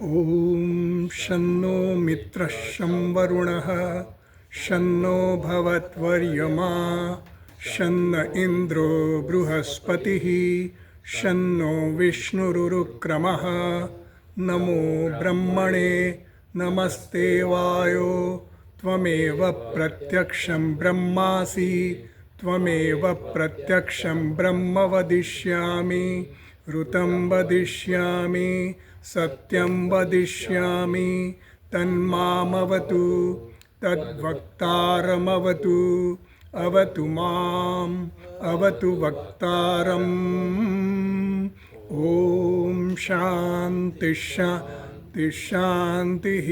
ॐ शन्नो मित्रः शं वरुणः शन्नो भवत्वर्यमा शन्न इन्द्रो बृहस्पतिः शन्नो विष्णुरुक्रमः नमो ब्रह्मणे नमस्ते वायो त्वमेव प्रत्यक्षं ब्रह्मासि त्वमेव प्रत्यक्षं ब्रह्म वदिष्यामि ऋतं वदिष्यामि सत्यं वदिष्यामि तन्मामवतु तद्वक्तारमवतु अवतु माम् अवतु वक्तारम् ॐ शान्तिः शान्तिः शान्तिः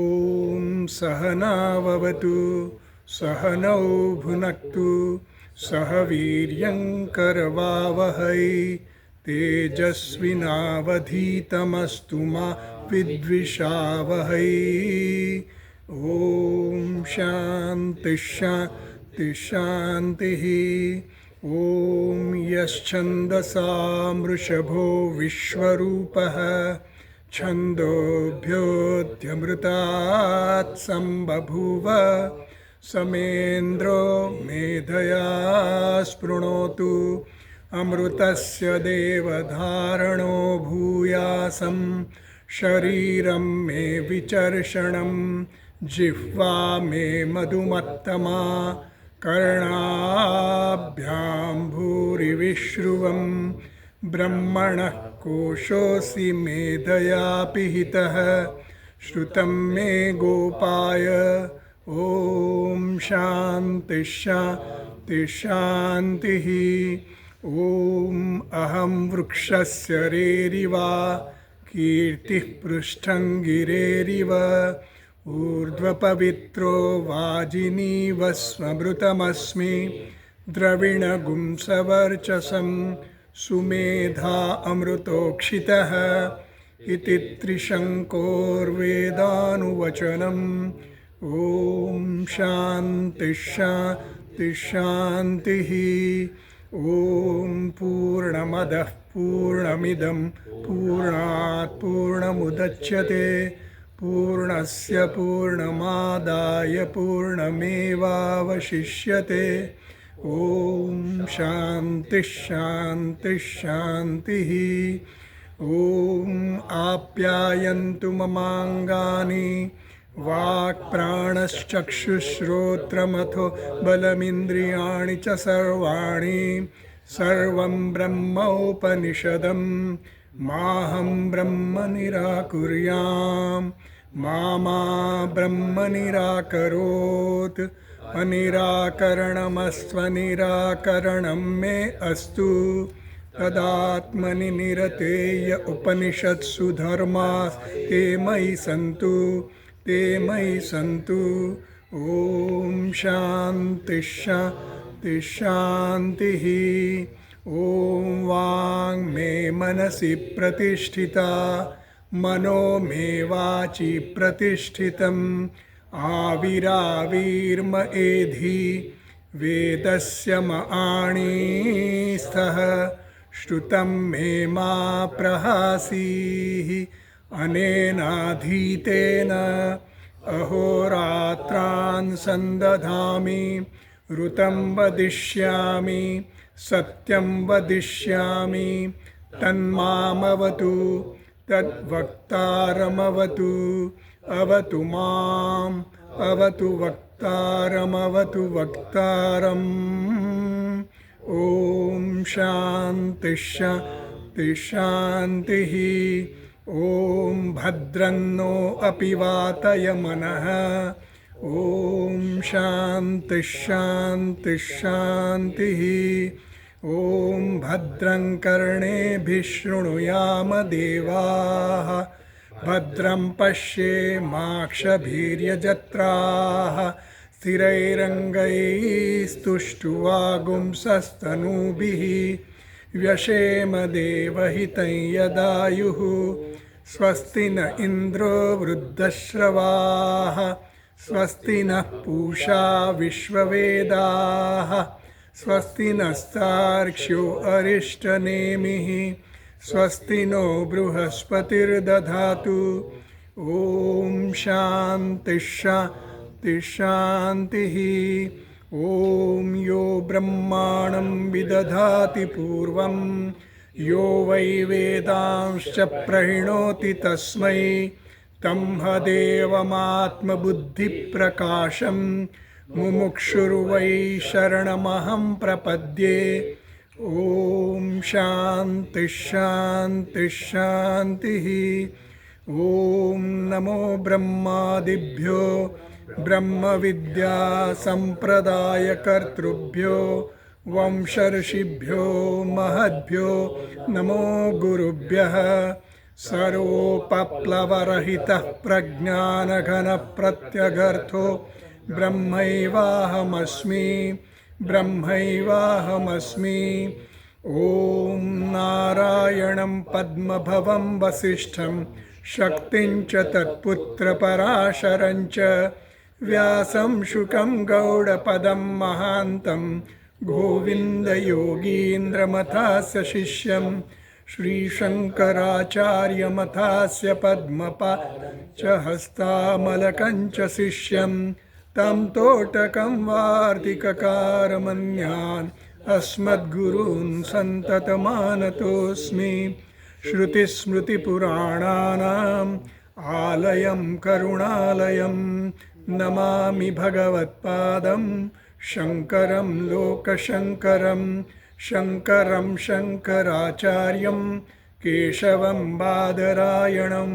ॐ सहनाववतु सहनौ भुनक्तु सह वीर्यङ्करवावहै तेजस्विनावधीतमस्तु मा विद्विषावहै ॐ शान्तिः शान्तिः शान्तिः ॐ यश्छन्दसां वृषभो विश्वरूपः छन्दोभ्योऽध्यमृतात् सम्बभूव समेन्द्रो मेधया स्पृणोतु अमृतस्य देवधारणो भूयासं शरीरं मे विचर्षणं जिह्वा मे मधुमत्तमा कर्णाभ्यां भूरिविश्रुवं ब्रह्मणः कोशोऽसि मेधया पिहितः श्रुतं मे गोपाय ॐ शान्तिः शान्तिः शान्तिः ॐ अहं वृक्षस्य रेरिवा कीर्तिः पृष्ठं गिरेरिव ऊर्ध्वपवित्रो वाजिनीव स्मृतमस्मि द्रविणगुंसवर्चसं सुमेधा अमृतोक्षितः इति त्रिशङ्कोर्वेदानुवचनम् ॐ शान्तिः शान्तिः शान्तिः ॐ पूर्णमदः पूर्णमिदं पूर्णात् पूर्णमुदच्यते पूर्णस्य पूर्णमादाय पूर्णमेवावशिष्यते ॐ शान्तिः शान्तिः शान्तिः ॐ आप्यायन्तु ममाङ्गानि वाक्प्राणश्चक्षुश्रोत्रमथो बलमिन्द्रियाणि च सर्वाणि सर्वं ब्रह्मोपनिषदं माहं ब्रह्म निराकुर्याम् मा ब्रह्म निराकरोत् अनिराकरणमस्त्वनिराकरणं मे अस्तु तदात्मनि निरतेय उपनिषत्सु धर्मास्ते मयि सन्तु ते मयि सन्तु ॐ शान्तिः शान्तिः शान्तिः ॐ वाङ् मे मनसि प्रतिष्ठिता मनो मे वाचि प्रतिष्ठितम् आविराविर्म एधि वेदस्य मआणीस्थः श्रुतं मे मा प्रहासीः अनेनाधीतेन अहोरात्रान् सन्दधामि ऋतं वदिष्यामि सत्यं वदिष्यामि तन्मामवतु तद्वक्तारमवतु अवतु माम् अवतु वक्तारमवतु वक्तारम् ॐ शान्तिः शान्तिः शान्तिः ॐ भद्रन्नो अपि वातयमनः ॐ शान्तिः शान्तिः शान्तिः ॐ भद्रं कर्णेभिः शृणुयाम देवाः भद्रं पश्येमाक्षभिर्यजत्राः स्थिरैरङ्गैस्तुष्टुवागुंसस्तनूभिः व्यशेम देवहितं यदायुः स्वस्ति न इन्द्रो वृद्धश्रवाः स्वस्ति नः पूषा विश्ववेदाः स्वस्ति नस्तार्क्ष्यो अरिष्टनेमिः स्वस्ति नो बृहस्पतिर्दधातु। ॐ शान्ति शान्ति शान्तिः। ॐ यो ब्रह्माणं विदधाति पूर्वं यो वै वेदांश्च प्रणोति तस्मै तम्हदेवमात्मबुद्धिप्रकाशं मुमुक्षुर्वै शरणमहं प्रपद्ये। ॐ शान्ति शान्ति शान्तिः। ॐ नमो ब्रह्मादिभ्यो ब्रह्मविद्या संप्रदायकर्तृभ्यो वंशर्षिभ्यो महद्भ्यो नमो गुरुभ्यः। सर्वोपप्लवरहितः प्रज्ञानघनप्रत्यगर्थो ब्रह्मैवाहमस्मि ब्रह्मैवाहमस्मि। ॐ नारायणं पद्मभवं वसिष्ठं शक्तिं च तत्पुत्रपराशरं च व्यासं शुकं गौडपदं महान्तं गोविन्दयोगीन्द्रमथास्य शिष्यं श्रीशङ्कराचार्यमथास्य पद्मपादं च हस्तामलकं च शिष्यं तं तोटकं वार्तिककारमन्यान् अस्मद्गुरून् सन्ततमानतोऽस्मि। श्रुतिस्मृतिपुराणानाम् आलयं करुणालयं नमामि भगवत्पादं शङ्करं लोकशङ्करं शङ्करं शङ्कराचार्यं केशवं बादरायणं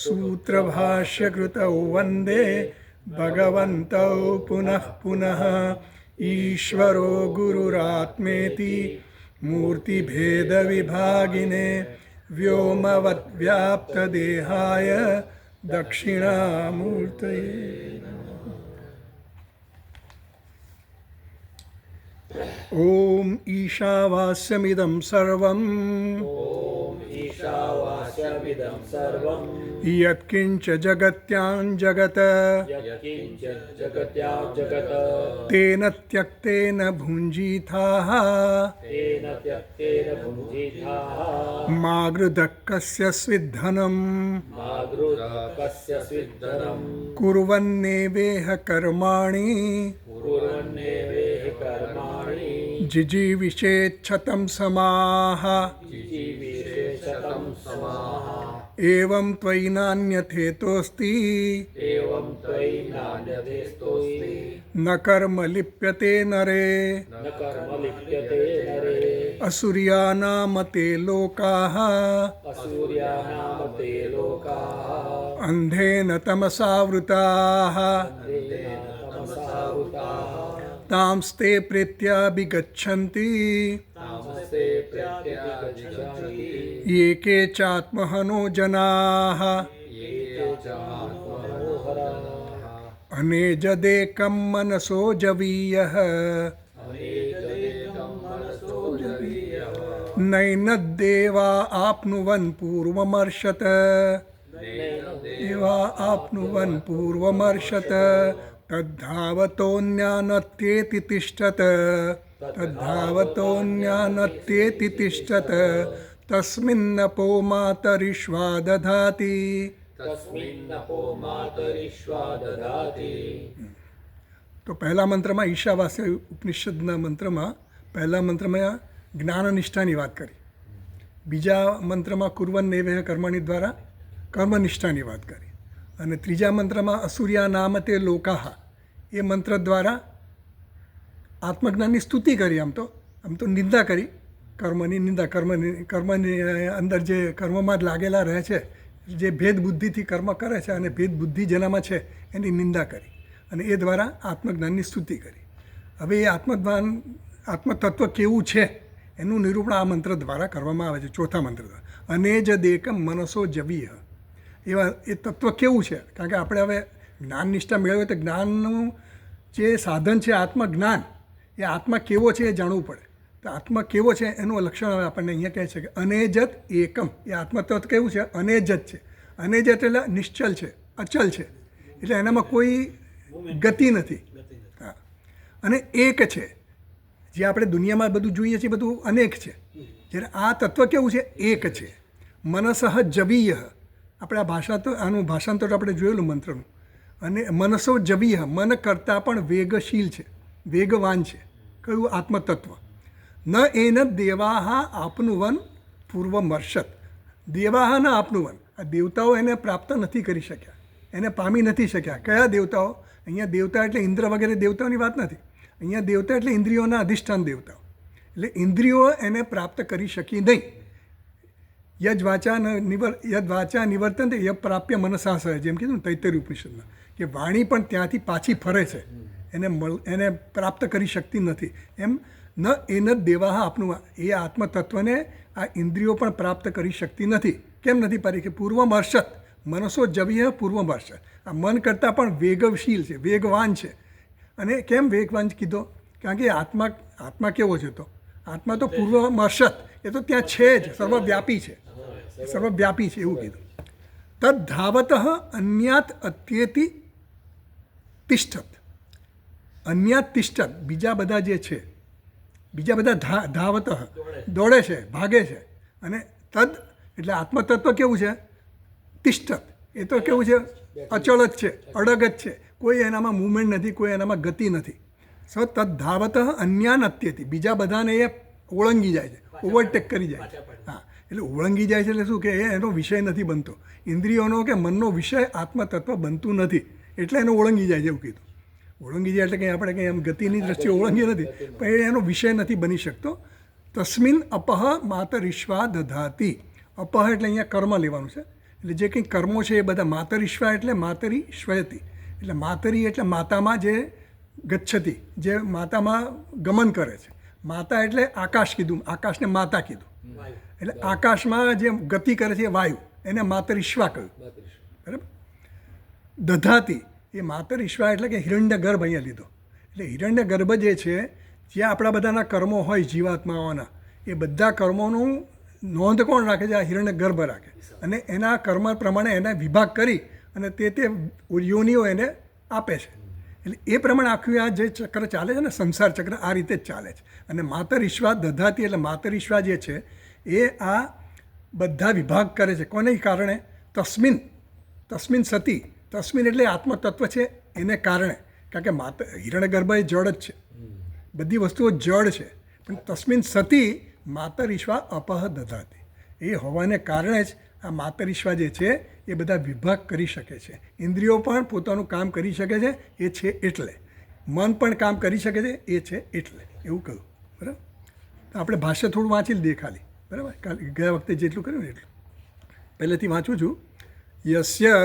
सूत्रभाष्यकृतौ वन्दे भगवन्तौ पुनः पुनः। ईश्वरो गुरुरात्मेति मूर्तिभेदविभागिने व्योमवद्व्याप्तदेहाय दक्षिणामूर्तये। ॐ ईशावास्यमिदं सर्वम् ईशावास्यमिदं सर्वं यत्किञ्च जगत्यां जगत् यत्किञ्च जगत्यां जगत् तेन त्यक्तेन भुञ्जीथाः तेन त्यक्तेन भुञ्जीथाः मा गृधः कस्य स्विद्धनम् मागृकस्य स्विद्धनं कुर्वन्नेवेह कर्माणि कुर्वन्नेवेह कर्माणि जिजीविषेच्छतं समाः जिजीविषेशतं समाः एवं त्वयि नान्यथेतोऽस्ति एवं त्वयि नान्यथेस्तोऽस्ति न कर्म लिप्यते नरे न कर्म लिप्यते नरे असुर्यानाम ते लोकाः असूर्यानाम ते लोकाः अन्धेन तमसावृताः तमसावृताः तांस्ते प्रेत्याभिगच्छन्ति तामसे प्रत्यागच्छन्ति ये के चात्महनो जनाः ये चात्मनोहराः अनेजदेकं मनसो जवीयः अनेकदेकं मनसो जवीयः नैनद्देवा आप्नुवन् पूर्वमर्षत देवा आप्नुवन् पूर्वमर्षत तद्धावतोऽन्यानत्येति तिष्ठत तद्धावतोऽन्यानत्येति तिष्ठत तस्मिन्नपो मातरिश्वा दधाति तस्मिन्नपो मातरिश्वा ददाति। તો પહેલા મંત્રમાં ઈશાવાસ્ય ઉપનિષદના મંત્રમાં પહેલા મંત્રમાં જ્ઞાનનિષ્ઠાની વાત કરી, બીજા મંત્રમાં કુર્વન્નેવેહ કર્મણી દ્વારા કર્મનિષ્ઠાની વાત કરી, અને ત્રીજા મંત્રમાં અસુર્યા નામ તે લોકાહ એ મંત્ર દ્વારા આત્મજ્ઞાનની સ્તુતિ કરી. આમ તો નિંદા કરી, કર્મની નિંદા, કર્મની અંદર જે કર્મમાં જ લાગેલા રહે છે, જે ભેદ બુદ્ધિથી કર્મ કરે છે અને ભેદ બુદ્ધિ જેનામાં છે એની નિંદા કરી, અને એ દ્વારા આત્મજ્ઞાનની સ્તુતિ કરી. હવે એ આત્મતત્વ કેવું છે એનું નિરૂપણ આ મંત્ર દ્વારા કરવામાં આવે છે, ચોથા મંત્ર દ્વારા. અને જ દેકમ મનસો જવીહ, એવા એ તત્વ કેવું છે? કારણ કે આપણે હવે જ્ઞાન નિષ્ઠા મેળવે તો જ્ઞાનનું જે સાધન છે આત્મજ્ઞાન, એ આત્મા કેવો છે એ જાણવું પડે. તો આત્મા કેવો છે એનું લક્ષણ હવે આપણને અહીંયા કહે છે કે અનેજત એકમ, એ આત્મતત્વ કેવું છે? અનેજત છે. અનેજત એટલે નિશ્ચલ છે, અચલ છે, એટલે એનામાં કોઈ ગતિ નથી. હા, અને એક છે. જે આપણે દુનિયામાં બધું જોઈએ છીએ બધું અનેક છે. જ્યારે આ તત્વ કેવું છે? એક છે. મનસઃ જવીય, આપણે આ ભાષા તો આનું ભાષાંતર આપણે જોયેલું મંત્રનું. અને મનસો જવીય, મન કરતાં પણ વેગશીલ છે, વેગવાન છે. કયું? આત્મતત્વ. ન એન દેવાહ આપનુવન પૂર્વમર્ષત. દેવાહ ન આપનુવન, આ દેવતાઓ એને પ્રાપ્ત નથી કરી શક્યા, એને પામી નથી શક્યા. કયા દેવતાઓ? અહીંયા દેવતા એટલે ઇન્દ્ર વગેરે દેવતાઓની વાત નથી. અહીંયા દેવતા એટલે ઇન્દ્રિયોના અધિષ્ઠાન દેવતાઓ. એટલે ઇન્દ્રિયો એને પ્રાપ્ત કરી શકી નહીં. યદ વાચા નિવર્તન યદ પ્રાપ્ય મનસા સહ, જેમ કીધું ને તૈત્તરીય ઉપનિષદમાં, કે વાણી પણ ત્યાંથી પાછી ફરે છે, એને પ્રાપ્ત કરી શકતી નથી. એમ ન એન દેવાહ આપનું, એ આત્મતત્વને આ ઇન્દ્રિયો પણ પ્રાપ્ત કરી શકતી નથી. કેમ નથી પારી? કે પૂર્વમર્ષત, મનસો જવીય પૂર્વમર્ષત, આ મન કરતાં પણ વેગશીલ છે, વેગવાન છે. અને કેમ વેગવાન કીધો? કારણ કે આત્મા કેવો છે? તો આત્મા તો પૂર્વમર્ષત, એ તો ત્યાં છે જ, સર્વવ્યાપી છે, સર્વવ્યાપી છે એવું કીધું. તદ ધાવત અન્યાત અત્યેતિ તિષ્ઠત. અન્યાત તિષ્ઠત, બીજા બધા જે છે, બીજા બધા ધાવત દોડે છે, ભાગે છે. અને તદ એટલે આત્મતત્વ કેવું છે? તિષ્ઠત, એ તો કેવું છે? અચળ જ છે, અડગ જ છે, કોઈ એનામાં મૂવમેન્ટ નથી, કોઈ એનામાં ગતિ નથી. તદ ધાવત અન્યાન અત્યેતિ, બીજા બધાને એ ઓળંગી જાય છે, ઓવરટેક કરી જાય છે. હા, એટલે ઓળંગી જાય છે એટલે શું? કે એનો વિષય નથી બનતો, ઇન્દ્રિયોનો કે મનનો વિષય આત્મતત્વ બનતું નથી, એટલે એને ઓળંગી જાય છે એવું કીધું. ઓળંગી જાય એટલે કંઈ આપણે કંઈ એમ ગતિની દ્રષ્ટિએ ઓળંગી નથી, પણ એનો વિષય નથી બની શકતો. તસ્મિન અપહ માતરિશ્વા દધાતી. અપહ એટલે અહીંયા કર્મ લેવાનું છે. એટલે જે કંઈ કર્મો છે એ બધા માતરિશ્વા એટલે માતરી શ્વયતી, એટલે માતરી એટલે માતામાં જે ગચ્છતી, જે માતામાં ગમન કરે છે. માતા એટલે આકાશ કીધું, આકાશને માતા કીધું. એટલે આકાશમાં જે ગતિ કરે છે એ વાયુ, એને માતરિશ્વા કહ્યું. બરાબર? દધાતી, એ માતરિશ્વા એટલે કે હિરણ્ય ગર્ભ અહીંયા લીધો. એટલે હિરણ્ય ગર્ભ જે છે, જ્યાં આપણા બધાના કર્મો હોય જીવાત્માઓના, એ બધા કર્મોનું નોંધ કોણ રાખે છે? આ હિરણ્ય ગર્ભ રાખે. અને એના કર્મ પ્રમાણે એને વિભાગ કરી અને તે યોનિઓ એને આપે છે. એટલે એ પ્રમાણે આખું આ જે ચક્ર ચાલે છે ને, સંસાર ચક્ર, આ રીતે જ ચાલે છે. અને માતરિશ્વા દધાતી એટલે માતરિશ્વા જે છે એ આ બધા વિભાગ કરે છે. કોને કારણે? તસ્મિન સતી, તસ્મિન એટલે આત્મતત્વ છે એને કારણે. કારણ કે હિરણ્યગર્ભ એ જળ જ છે, બધી વસ્તુઓ જળ છે. પણ તસ્મિન સતી માતરિશ્વા અપહ દધાતી, એ હોવાને કારણે જ આ માતરિશ્વા જે છે એ બધા વિભાગ કરી શકે છે. ઇન્દ્રિયો પણ પોતાનું કામ કરી શકે છે, એ છે એટલે. મન પણ કામ કરી શકે છે, એ છે એટલે. એવું કહ્યું. બરાબર? તો આપણે ભાષ્ય થોડું વાંચી લઈએ ખાલી. બરાબર? ગયા વખતે જેટલું કર્યું ને એટલું પહેલેથી વાંચું છું. યસ્ય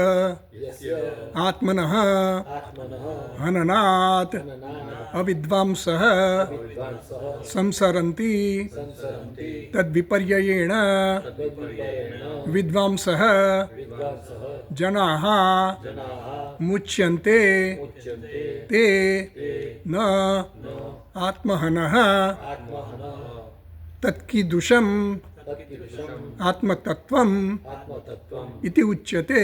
આત્મનઃ હનનાત અવિદ્વાંસઃ સંસરન્તિ તદ્વિપર્યયેણ વિદ્વાંસઃ જનાઃ મુચ્યન્તે તે ન આત્મહનઃ તત્કીદૃશમ આત્મતત્વમ ઇતિ ઉચ્યતે.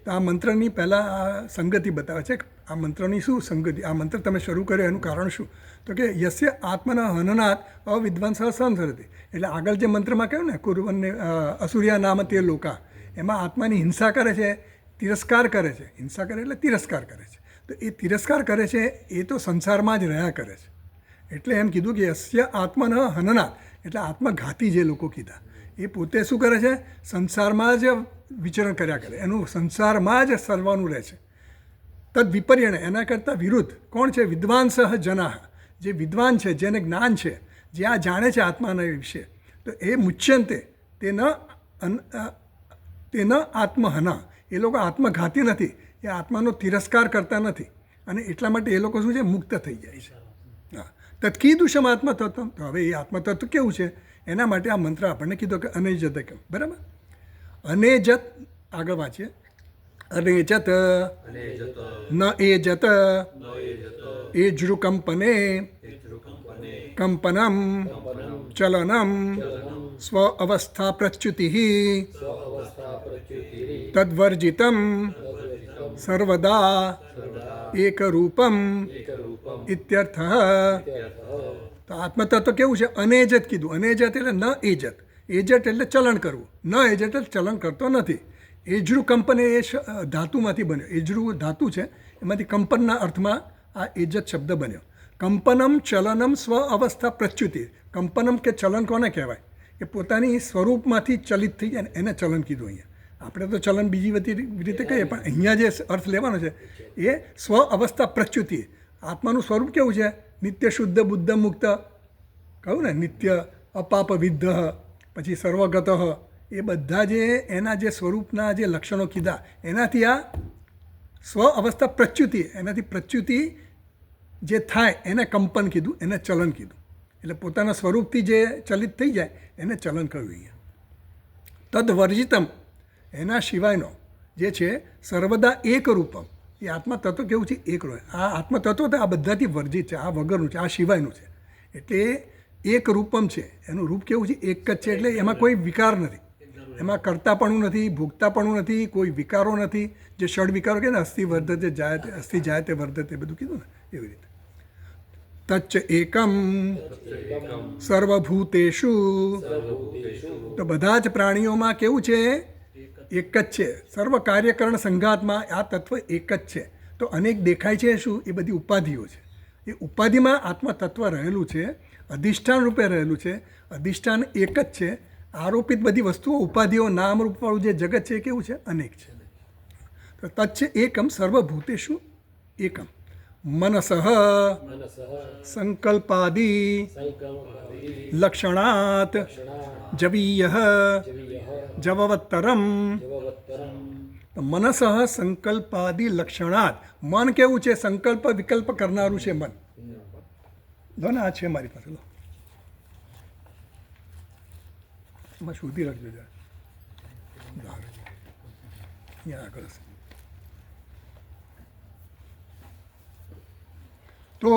આ મંત્રની પહેલાં આ સંગતિ બતાવે છે. આ મંત્રની શું સંગતિ? આ મંત્ર તમે શરૂ કર્યો એનું કારણ શું? તો કે યસ્ય આત્મના હનનાથ અવિદ્વાંસ સંસરતિ. એટલે આગળ જે મંત્રમાં કહ્યું ને, કુર્વન્ને અસુર્યા નામ તે લોકા, એમાં આત્માની હિંસા કરે છે, તિરસ્કાર કરે છે. હિંસા કરે એટલે તિરસ્કાર કરે છે. તો એ તિરસ્કાર કરે છે એ તો સંસારમાં જ રહ્યા કરે છે. એટલે એમ કીધું કે યસ્ય આત્મન હનનાથ, એટલે આત્મઘાતી જે લોકો કીધા, એ પોતે શું કરે છે? સંસારમાં જ વિચરણ કર્યા કરે, એનું સંસારમાં જ સર્વનું રહે છે. તદ વિપર્યણે, એના કરતાં વિરુદ્ધ કોણ છે? વિદ્વાંસઃ જનાઃ, જે વિદ્વાન છે, જેને જ્ઞાન છે, જે આ જાણે છે આત્માના વિશે, તો એ મુચ્યંતે તે ન આત્મહના, એ લોકો આત્મઘાતી નથી, એ આત્માનો તિરસ્કાર કરતા નથી. અને એટલા માટે એ લોકો શું છે? મુક્ત થઈ જાય છે. હા, તત્કીદૃશમ આત્મતત્વ. તો હવે એ આત્મતત્વ કેવું છે? એના માટે આ મંત્ર આપણને કીધો કે અનેજત કેમ. બરાબર? અનેજત, આગળ વાંચીએ. અનેજત ન એજત એજૃકંપને કંપનમ ચલનમ સ્વ અવસ્થા પ્રચ્યુતિ તદ્વર્જિતમ સર્વદા એકરૂપમ ઇત્યર્થઃ. તો આત્મતત્વ કેવું છે? અનેજત કીધું. અનેજત એટલે ન એજત. એજટ એટલે ચલણ કરવું, ન એજટ એટલે ચલણ કરતો નથી. એજડું કંપન એ ધાતુમાંથી બન્યો. એજડું ધાતુ છે, એમાંથી કંપનના અર્થમાં આ એજત શબ્દ બન્યો. કંપનમ ચલનમ સ્વ અવસ્થા પ્રચ્યુતિ. કંપનમ કે ચલન કોને કહેવાય? એ પોતાની સ્વરૂપમાંથી ચલિત થઈ જાય ને એને ચલન કીધું. અહીંયા આપણે તો ચલન બીજી બધી રીતે કહીએ, પણ અહીંયા જે અર્થ લેવાનો છે એ સ્વ અવસ્થા પ્રચ્યુતિ. આત્માનું સ્વરૂપ કેવું છે? નિત્ય શુદ્ધ બુદ્ધ મુક્ત, કહું ને, નિત્ય અપાપ વિદ્ધ, પછી સર્વગત, એ બધા જે એના જે સ્વરૂપના જે લક્ષણો કીધા એનાથી આ સ્વ અવસ્થા પ્રચ્યુતિ, એનાથી પ્રચ્યુતિ જે થાય એને કંપન કીધું, એને ચલન કીધું. એટલે પોતાના સ્વરૂપથી જે ચલિત થઈ જાય એને ચલન કહ્યું અહીંયા. તદ વર્જિતમ, એના સિવાયનો જે છે સર્વદા એક રૂપમ, એ આત્મતત્વ કેવું છે? એક રૂપ. આ આત્મતત્વ તો આ બધાથી વર્જિત છે, આ વગરનું છે, આ સિવાયનું છે. એટલે એક રૂપમ છે, એનું રૂપ કેવું છે? એક જ છે. એટલે એમાં કોઈ વિકાર નથી, એમાં કર્તાપણું નથી, ભોગતાપણું નથી, કોઈ વિકારો નથી. જે ષડ વિકારો કે ને, અસ્થિ વર્ધતે જાયતે, અસ્થિ જાયતે વર્ધતે, બધું કીધું ને એવી રીતે. તચ્ચ એકમ સર્વભૂતેષુ, તો બધા જ પ્રાણીઓમાં કેવું છે? એક જ છે. સર્વ કાર્યકરણ સંઘાતમાં આ તત્વ એક જ છે. તો અનેક દેખાય છે શું? એ બધી ઉપાધિઓ છે. એ ઉપાધિમાં આત્મતત્વ રહેલું છે, અધિષ્ઠાન રૂપે રહેલું છે. અધિષ્ઠાન એક જ છે. આરોપિત બધી વસ્તુઓ, ઉપાધિઓ, નામ રૂપવાળું જે જગત છે એ કેવું છે? અનેક છે. તો તચ્ચ એકમ સર્વભૂતેષુ એકમ મનસઃ સંકલ્પાદિ લક્ષણાત જવીય જવવત્તરમ. મનસઃ સંકલ્પાદિ લક્ષણાત, મન કેવું છે? સંકલ્પ વિકલ્પ કરનારું છે મન. લો ને, આ છે મારી પાસે, લો એમાં શોધી રાખજો જરા. અહીંયા આગળ છે. તો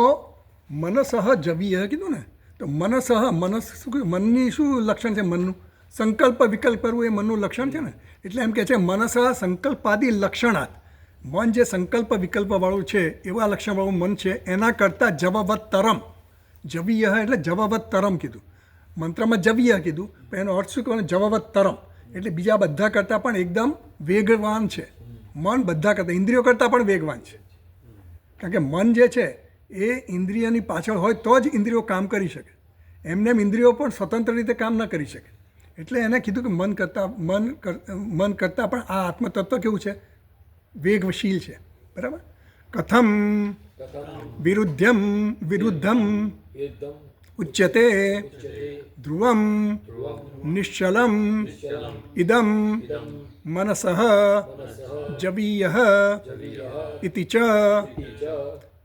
મનસઃ જવીય કીધું ને, તો મનસઃ, મનસ શું કહ્યું? મનની શું લક્ષણ છે? મનનું સંકલ્પ વિકલ્પ કરવું એ મનનું લક્ષણ છે ને. એટલે એમ કહે છે મનસઃ સંકલ્પાદિ લક્ષણાત, મન જે સંકલ્પ વિકલ્પવાળું છે એવા લક્ષણવાળું મન છે, એના કરતાં જવવત્તરમ. જવીય એટલે જવવત્તરમ કીધું. મંત્રમાં જવીય કીધું, પણ એનો અર્થ શું કહેવાનો? જવવત્તરમ એટલે બીજા બધા કરતાં પણ એકદમ વેગવાન છે મન. બધા કરતાં, ઇન્દ્રિયો કરતાં પણ વેગવાન છે. કારણ કે મન જે છે એ ઇન્દ્રિયની પાછળ હોય તો જ ઇન્દ્રિયો કામ કરી શકે. એમને એમ ઇન્દ્રિયો પણ સ્વતંત્ર રીતે કામ ન કરી શકે. એટલે એને કીધું કે મન કરતાં પણ આ આત્મતત્વ કેવું છે? વેગશીલ છે. બરાબર. કથમ વિરુદ્ધમ ઉચ્યતે ધ્રુવમ નિશ્ચલમ ઇદમ મનસઃ જવીય ઇતિ ચ.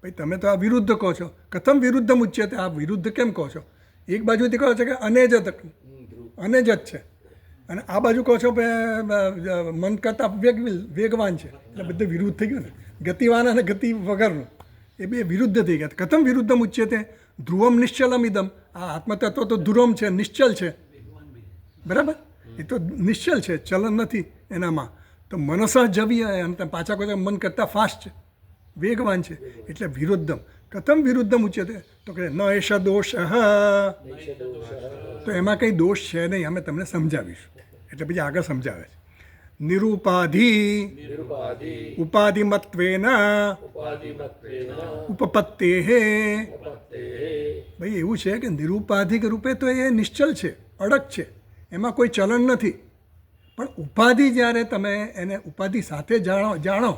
ભાઈ તમે તો આ વિરુદ્ધ કહો છો. કથમ વિરુદ્ધમ ઉચ્યતે, આ વિરુદ્ધ કેમ કહો છો? એક બાજુથી કહો છો કે અનેજત છે, અને આ બાજુ કહો છો કે મન કરતાં વેગવાન છે. એટલે બધું વિરુદ્ધ થઈ ગયું ને. ગતિવાન અને ગતિ વગરનું એ બે વિરુદ્ધ થઈ ગયા. કથમ વિરુદ્ધમ ઉચ્યતે ધ્રુવમ નિશ્ચલમ ઇદમ. આ આત્મતત્વ તો ધ્રુવમ છે, નિશ્ચલ છે. બરાબર. એ તો નિશ્ચલ છે, ચલન નથી એનામાં. તો મનસઃ જવીય, અને પાછા કહો છો મન કરતાં ફાસ્ટ છે, વેગવાન છે. એટલે વિરુદ્ધમ. કથમ વિરુદ્ધમ ઉચ્યતે? તો કે ન એષ દોષ, તો એમાં કંઈ દોષ છે નહીં. અમે તમને સમજાવીશું. એટલે પછી આગળ સમજાવે છે. નિરૂપાધિ ઉપાધિમત્વેન ઉપપત્તેઃ. ભાઈ એવું છે કે નિરૂપાધિક રૂપે તો એ નિશ્ચલ છે, અડગ છે, એમાં કોઈ ચલન નથી. પણ ઉપાધિ જ્યારે તમે એને ઉપાધિ સાથે જાણો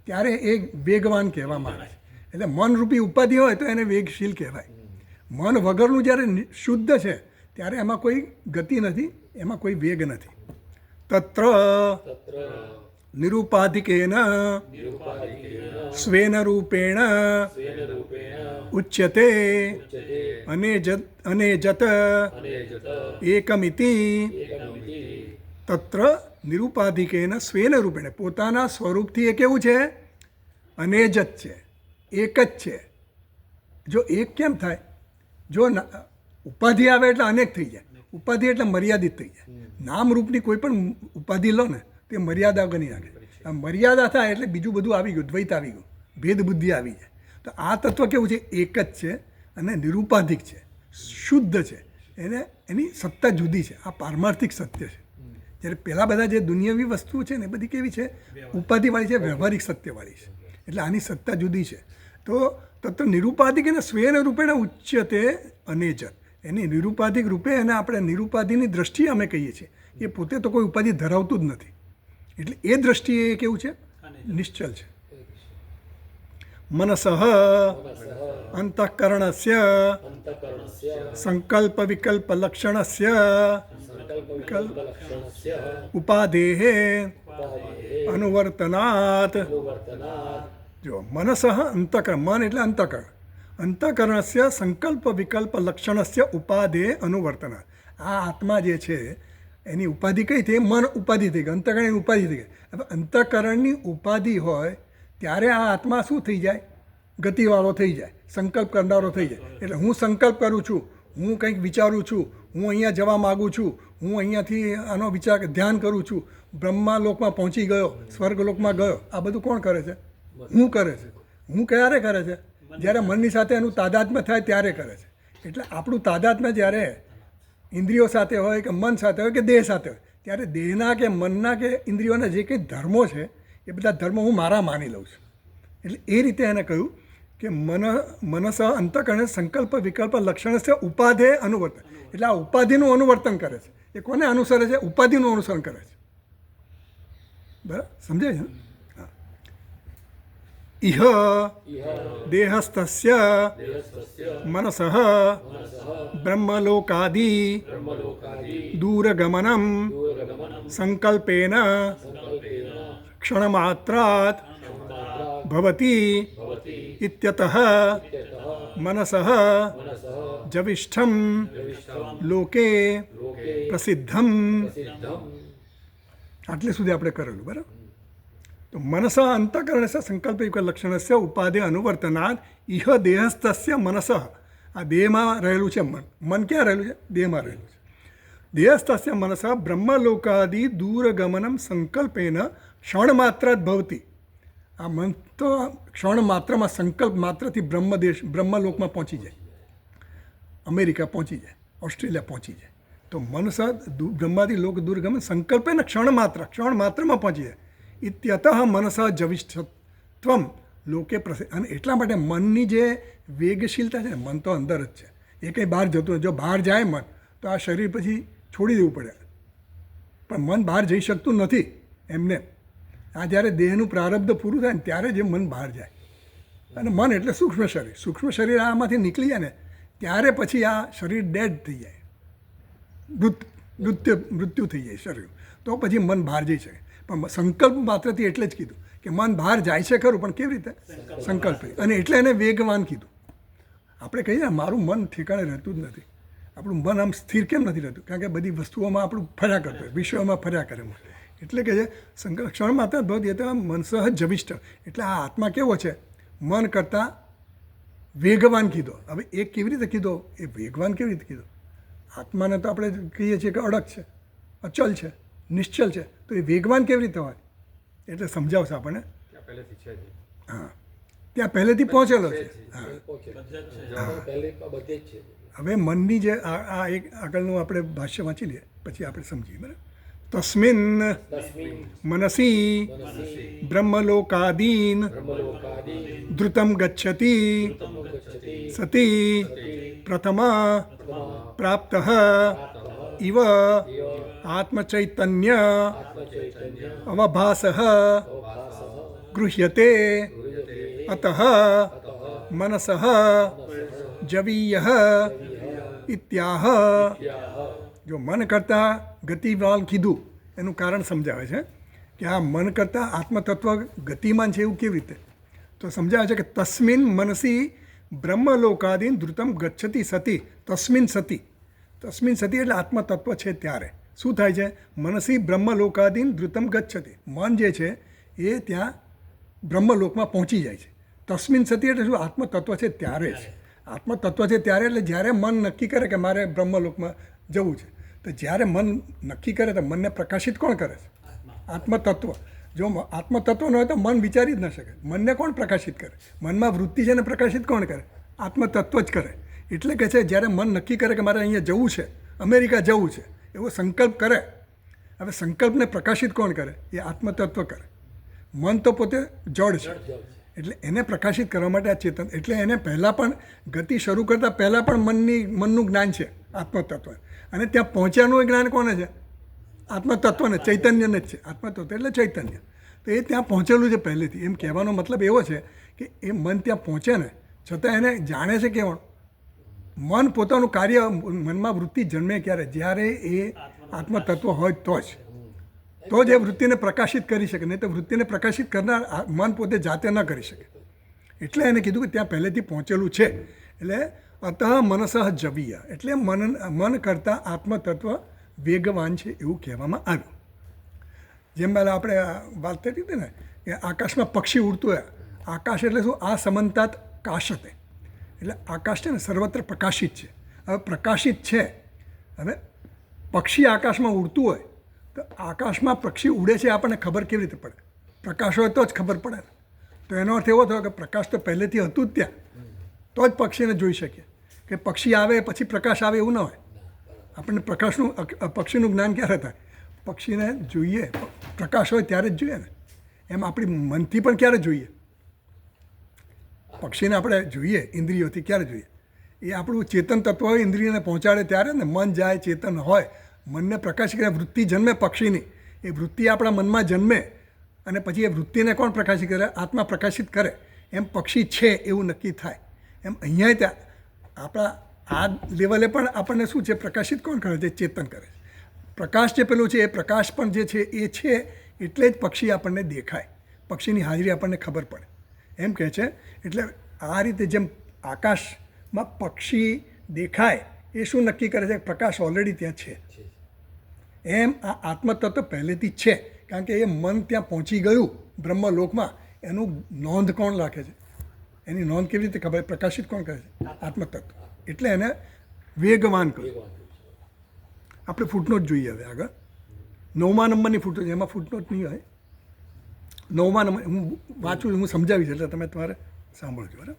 ત્યારે એ વેગવાન કહેવામાં આવે છે. એટલે મનરૂપી ઉપાધિ હોય તો એને વેગશીલ કહેવાય. મન વગરનું જ્યારે શુદ્ધ છે ત્યારે એમાં કોઈ ગતિ નથી, એમાં કોઈ વેગ નથી. તત્ર નિરૂપાધિકેન સ્વેન રૂપેણ ઉચ્યતે અનેજત એકમિતિ. તત્ર નિરૂપાધિકેન સ્વેન રૂપેણ, પોતાના સ્વરૂપથી એ કેવું છે? અનેજત છે, એક જ છે. જો એક કેમ થાય? જો ઉપાધિ આવે એટલે અનેક થઈ જાય. ઉપાધિ એટલે મર્યાદિત થઈ જાય. નામરૂપની કોઈ પણ ઉપાધિ લો ને તે મર્યાદા ગણી નાખે. આ મર્યાદા થાય એટલે બીજું બધું આવી ગયું, દ્વૈત આવી ગયું, ભેદ બુદ્ધિ આવી જાય. તો આ તત્વ કેવું છે? એક જ છે અને નિરૂપાધિક છે. શુદ્ધ છે, એની સત્તા જુદી છે. આ પારમાર્થિક સત્ય છે. જ્યારે પહેલાં બધા જે દુનિયાવી વસ્તુઓ છે ને એ બધી કેવી છે, ઉપાધિવાળી છે, વ્યવહારિક સત્યવાળી છે. એટલે આની સત્તા જુદી છે. તો તત્ર નિરુપાધિક એને સ્વેન રૂપેણ ઉચ્યતે અનેજર. એની નિરુપાધિક રૂપે એને આપણે નિરુપાધિની દ્રષ્ટિએ અમે કહીએ છીએ. એ પોતે તો કોઈ ઉપાધિ ધરાવતું જ નથી. એટલે એ દ્રષ્ટિએ એ કેવું છે, નિશ્ચલ છે. મનસઃ અંતઃકરણસ્ય અંતઃકરણસ્ય સંકલ્પ વિકલ્પ લક્ષણસ્ય સંકલ્પલક્ષણસ્ય ઉપાધેઃ ઉપાદેઃ અનુવર્તનાत्. અનુવર્તનાत्. જો મનસઃ અંતઃકરણ, મન એટલે અંતઃકરણ, અંતઃકરણસ્ય સંકલ્પ વિકલ્પ લક્ષણસ્ય ઉપાધેઃ અનુવર્તનાत्. આ આત્મા જે છે એની ઉપાધિ કઈ થઈ, મન ઉપાધિ થઈ ગઈ, અંતઃકરણની ઉપાધિ થઈ ગઈ. હવે અંતઃકરણની ઉપાધિ હોય ત્યારે આ આત્મા શું થઈ જાય, ગતિવાળો થઈ જાય, સંકલ્પ કરનારો થઈ જાય. એટલે હું સંકલ્પ કરું છું, હું કંઈક વિચારું છું, હું અહીંયા જવા માગું છું, હું અહીંયાથી આનો વિચાર ધ્યાન કરું છું, બ્રહ્માલોકમાં પહોંચી ગયો, સ્વર્ગલોકમાં ગયો. આ બધું કોણ કરે છે, હું કરે છે. હું ક્યારે કરે છે, જ્યારે મનની સાથે એનું તાદાત્મ્ય થાય ત્યારે કરે છે. એટલે આપણું તાદાત્મ્ય જ્યારે ઇન્દ્રિયો સાથે હોય કે મન સાથે હોય કે દેહ સાથે હોય, ત્યારે દેહના કે મનના કે ઇન્દ્રિયોના જે કંઈ ધર્મો છે એ બધા ધર્મો હું મારા માની લઉં છું. એટલે એ રીતે એને કહ્યું કે મનસ અંતઃકરણ સંકલ્પ વિકલ્પ લક્ષણસ્ય ઉપાધેઃ અનુવર્તન. એટલે આ ઉપાધિનું અનુવર્તન કરે છે. એ કોને અનુસરે છે, ઉપાધિનું અનુસરણ કરે છે. બરાબર સમજાય છે ને? ઇહ દેહસ્તસ્ય દેહસ્તસ્ય મનસઃ મનસઃ બ્રહ્મલોકાદિ બ્રહ્મલોકાદિ દૂરગમનમ દૂરગમનં સંકલ્પેન સંકલ્પેન ક્ષણમાત્રાત ક્ષણમાત્રાत् ભવતી ભવતિ ઇત્યતઃ ઇત્યતઃ મનસઃ મનસઃ જવિષ્ઠમ જવિષ્ઠં લોકે લોકે પ્રસિદ્ધમ. પ્રસિદ્ધં. આટલે સુધી આપણે કરેલું. બરાબર. તો મનસ અંતઃકરણસ્ય સંકલ્પ લક્ષણસ્ય ઉપાધેઃ અનુવર્તનાत् ઇહ દેહસ્તસ્ય મનસઃ. આ દેહમાં રહેલું છે મન. મન ક્યાં રહેલું છે, દેહમાં રહેલું છે. દેહસ્તસ્ય મનસઃ બ્રહ્મલોકાદિ દૂરગમનમ સંકલ્પેન ક્ષણમાત્રાત ભવતી. આ મન તો ક્ષણ માત્રમાં સંકલ્પ માત્રથી બ્રહ્મલોકમાં પહોંચી જાય, અમેરિકા પહોંચી જાય, ઓસ્ટ્રેલિયા પહોંચી જાય. તો મનસ બ્રહ્માદિ લોક દૂરગમન સંકલ્પેન ક્ષણ માત્રમાં પહોંચી જાય. ઇત્યતઃ મનસ જવિષ્ઠત્વમ લોકે પ્રસિદ્ધ. અને એટલા માટે મનની જે વેગશીલતા છે ને, મન તો અંદર જ છે, એ કંઈ બહાર જતું નથી. જો બહાર જાય મન તો આ શરીર પછી છોડી દેવું પડે. પણ મન બહાર જઈ શકતું નથી એમને. આ જ્યારે દેહનું પ્રારબ્ધ પૂરું થાય ને ત્યારે જે મન બહાર જાય. અને મન એટલે સૂક્ષ્મ શરીર. સૂક્ષ્મ શરીર આમાંથી નીકળી જાય ને ત્યારે પછી આ શરીર ડેડ થઈ જાય, મૃત્યુ થઈ જાય શરીર. તો પછી મન બહાર જઈ શકે. પણ સંકલ્પ માત્રથી એટલે જ કીધું કે મન બહાર જાય છે ખરું, પણ કેવી રીતે, સંકલ્પ. અને એટલે એને વેગવાન કીધું. આપણે કહીએ ને મારું મન ઠેકાણે રહેતું જ નથી, આપણું મન આમ સ્થિર કેમ નથી રહેતું, કારણ કે બધી વસ્તુઓમાં આપણું ફર્યા કરતું હોય, વિશ્વમાં ફર્યા કરે. એટલે કે જે સંકલ્પ ક્ષણ માત્ર ભવતી એટલે મનસઃ જવિષ્ઠ. એટલે આ આત્મા કેવો છે, મન કરતાં વેગવાન કીધો. હવે એ કેવી રીતે કીધો, એ વેગવાન કેવી રીતે કીધો? આત્માને તો આપણે કહીએ છીએ કે અડગ છે, અચલ છે, નિશ્ચલ છે. તો એ વેગવાન કેવી રીતે હોય, એટલે સમજાવશે આપણને. હા, ત્યાં પહેલેથી પહોંચેલો છે. હા, પહેલે બધે જ છે. હવે મનની જે આ એક આગળનું આપણે ભાષ્ય વાંચી લઈએ પછી આપણે સમજીએ. બરાબર. તસ્મિન તસ્મિન મનસી મનસી બ્રહ્મલોકાદીન બ્રહ્મલોકાદિ ધૃતમ ગચ્છતિ ગચ્છતિ સતી પ્રથમા પ્રાપ્ત ઇવ આત્મચૈતન્ય આત્મચૈતન્ય અવભાસ અવભાસઃ ગૃહ્યતે ગૃહ્યતે. અતઃ મનસ જવીય ઇત્યાહ. જો મન કરતાં ગતિમાન કીધું એનું કારણ સમજાવે છે કે આ મન કરતાં આત્મતત્વ ગતિમાન છે એવું કેવી રીતે? તો સમજાવે છે કે તસ્મિન મનસી બ્રહ્મલોકાદીન ધૃતમ ગચ્છતિ સતી. તસ્મિન સતી, તસ્મિન સતી એટલે આત્મતત્વ છે ત્યારે શું થાય છે? મનસી બ્રહ્મલોકાદીન ધૃતમ ગચ્છતિ. મન જે છે એ ત્યાં બ્રહ્મલોકમાં પહોંચી જાય છે. તસ્મિન સતી એટલે શું? આત્મતત્વ છે ત્યારે જ. આત્મતત્વ છે ત્યારે એટલે જ્યારે મન નક્કી કરે કે મારે બ્રહ્મલોકમાં જવું છે, તો જ્યારે મન નક્કી કરે તો મનને પ્રકાશિત કોણ કરે છે? આત્મતત્વ. જો આત્મતત્વ ન હોય તો મન વિચારી જ ન શકે. મનને કોણ પ્રકાશિત કરે? મનમાં વૃત્તિ છે ને પ્રકાશિત કોણ કરે? આત્મતત્વ જ કરે. એટલે કે છે જ્યારે મન નક્કી કરે કે મારે અહીંયા જવું છે, અમેરિકા જવું છે, એવો સંકલ્પ કરે. હવે સંકલ્પને પ્રકાશિત કોણ કરે? એ આત્મતત્વ કરે. મન તો પોતે જડ છે, એટલે એને પ્રકાશિત કરવા માટે આ ચેતન, એટલે એને પહેલાં પણ ગતિ શરૂ કરતાં પહેલાં પણ મનનું જ્ઞાન છે આત્મતત્વ, અને ત્યાં પહોંચ્યાનું જ્ઞાન કોને છે? આત્મતત્વને, ચૈતન્યને જ છે. આત્મતત્વ એટલે ચૈતન્ય. તો એ ત્યાં પહોંચેલું છે પહેલેથી. એમ કહેવાનો મતલબ એવો છે કે એ મન ત્યાં પહોંચે ને છતાં એને જાણે છે કેવળ મન પોતાનું કાર્ય, મનમાં વૃત્તિ જન્મે ક્યારે? જ્યારે એ આત્મતત્વ હોય તો જ એ વૃત્તિને પ્રકાશિત કરી શકે. નહીં તો વૃત્તિને પ્રકાશિત કરનાર મન પોતે જાતે ન કરી શકે. એટલે એને કીધું કે ત્યાં પહેલેથી પહોંચેલું છે. એટલે અતઃ મનસઃ જવીય, એટલે મન કરતાં આત્મતત્વ વેગવાન છે એવું કહેવામાં આવ્યું. જેમ પહેલાં આપણે વાત કરી હતી ને કે આકાશમાં પક્ષી ઉડતું હોય. આકાશ એટલે શું? આ સમંતાત કાશતે, એટલે આકાશ છે ને સર્વત્ર પ્રકાશિત છે. હવે પ્રકાશિત છે, હવે પક્ષી આકાશમાં ઉડતું હોય તો આકાશમાં પક્ષી ઉડે છે આપણને ખબર કેવી રીતે પડે? પ્રકાશ હોય તો જ ખબર પડે ને. તો એનો અર્થ એવો થયો કે પ્રકાશ તો પહેલેથી હતું જ ત્યાં, તો જ પક્ષીને જોઈ શકીએ. કે પક્ષી આવે પછી પ્રકાશ આવે એવું ન હોય. આપણને પક્ષીનું જ્ઞાન ક્યારે થાય? પક્ષીને જોઈએ, પ્રકાશ હોય ત્યારે જ જોઈએ ને. એમ આપણી મનથી પણ ક્યારે જોઈએ? પક્ષીને આપણે જોઈએ ઇન્દ્રિયોથી ક્યારે જોઈએ? એ આપણું ચેતન તત્વ હોય, ઇન્દ્રિયને પહોંચાડે ત્યારે ને. મન જાય, ચેતન હોય, મનને પ્રકાશિત કરે, વૃત્તિ જન્મે પક્ષીની, એ વૃત્તિ આપણા મનમાં જન્મે અને પછી એ વૃત્તિને કોણ પ્રકાશિત કરે? આત્મા પ્રકાશિત કરે. એમ પક્ષી છે એવું નક્કી થાય. એમ અહીંયા ત્યાં આપણા આ લેવલે પણ આપણને શું છે? પ્રકાશિત કોણ કરે છે? ચેતન કરે છે. પ્રકાશ જે પેલું છે એ પ્રકાશ પણ જે છે એ છે, એટલે જ પક્ષી આપણને દેખાય, પક્ષીની હાજરી આપણને ખબર પડે એમ કહે છે. એટલે આ રીતે જેમ આકાશમાં પક્ષી દેખાય એ શું નક્કી કરે છે? પ્રકાશ ઓલરેડી ત્યાં છે. એમ આ આત્મતત્વ પહેલેથી જ છે, કારણ કે એ મન ત્યાં પહોંચી ગયું બ્રહ્મલોકમાં. એનું નોંધ કોણ રાખે છે? એની નોંધ કેવી રીતે ખબર? પ્રકાશિત કોણ કરે છે? આત્મતત્વ. એટલે એને વેગવાન કહ્યું. આપણે ફૂટનોટ જોઈએ હવે આગળ. 9મા નંબરની ફૂટનોટ, એમાં ફૂટનોટ નહીં હોય. 9મા નંબર હું વાંચું, હું સમજાવીશ એટલે તમે તમારે સાંભળજો. બરાબર?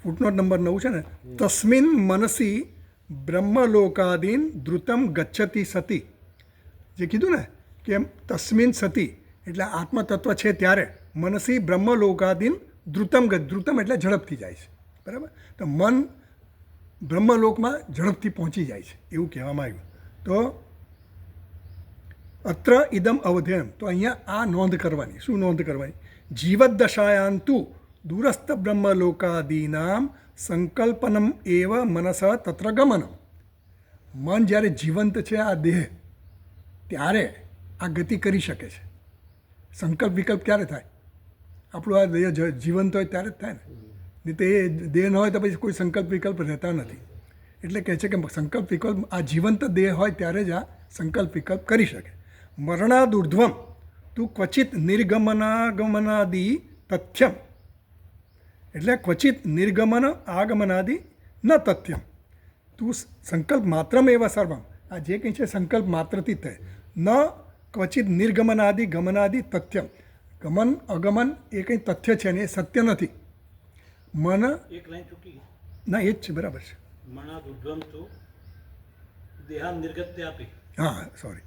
ફૂટનોટ નંબર 9 છે ને, તસ્મિન મનસી બ્રહ્મલોકાદીન ધ્રુતમ ગચ્છતિ સતી. જે કીધું ને કે તસ્મિન સતી એટલે આત્મતત્વ છે ત્યારે મનસી બ્રહ્મલોકાદીન ધ્રુતમ એટલે ઝડપથી જાય છે. બરાબર? તો મન બ્રહ્મલોકમાં ઝડપથી પહોંચી જાય છે એવું કહેવામાં આવ્યું. તો અત્ર ઇદમ અવધેયમ, તો અહીંયા આ નોંધ કરવાની. શું નોંધ કરવાની? જીવત દશાયાંતુ દૂરસ્થ બ્રહ્મલોકાદીનામ સંકલ્પનમ એવ મનસ તત્ર ગમનમ. મન જ્યારે જીવંત છે આ દેહ, ત્યારે આ ગતિ કરી શકે છે. સંકલ્પ વિકલ્પ ક્યારે થાય? આપણું આ દેહ જીવંત હોય ત્યારે જ થાય ને. નહીં તો એ દેહ ન હોય તો પછી કોઈ સંકલ્પ વિકલ્પ રહેતા નથી. એટલે કહે છે કે સંકલ્પ વિકલ્પ આ જીવંત દેહ હોય ત્યારે જ આ સંકલ્પ વિકલ્પ કરી શકે. મરણાદુર્ધ્વમ તું ક્વચિત નિર્ગમનાગમનાદિ તથ્યમ, એટલે ક્વચિત નિર્ગમન આગમનાદિ ન તથ્યમ. તું સંકલ્પ માત્રમ એવા સર્વમ, આ જે કંઈ છે સંકલ્પ માત્રથી જ થાય. ન ક્વચિત નિર્ગમનાદિ ગમનાદિ તથ્યમ. ગમન અગમન એ કંઈ તથ્ય છે ને, એ સત્ય નથી. મન એક લાઈન ચૂકી. ના એ જ છે, બરાબર છે. મનાદ ઉદ્ધમ તો દેહાન નિર્ગત્યાપી. હા સોરી,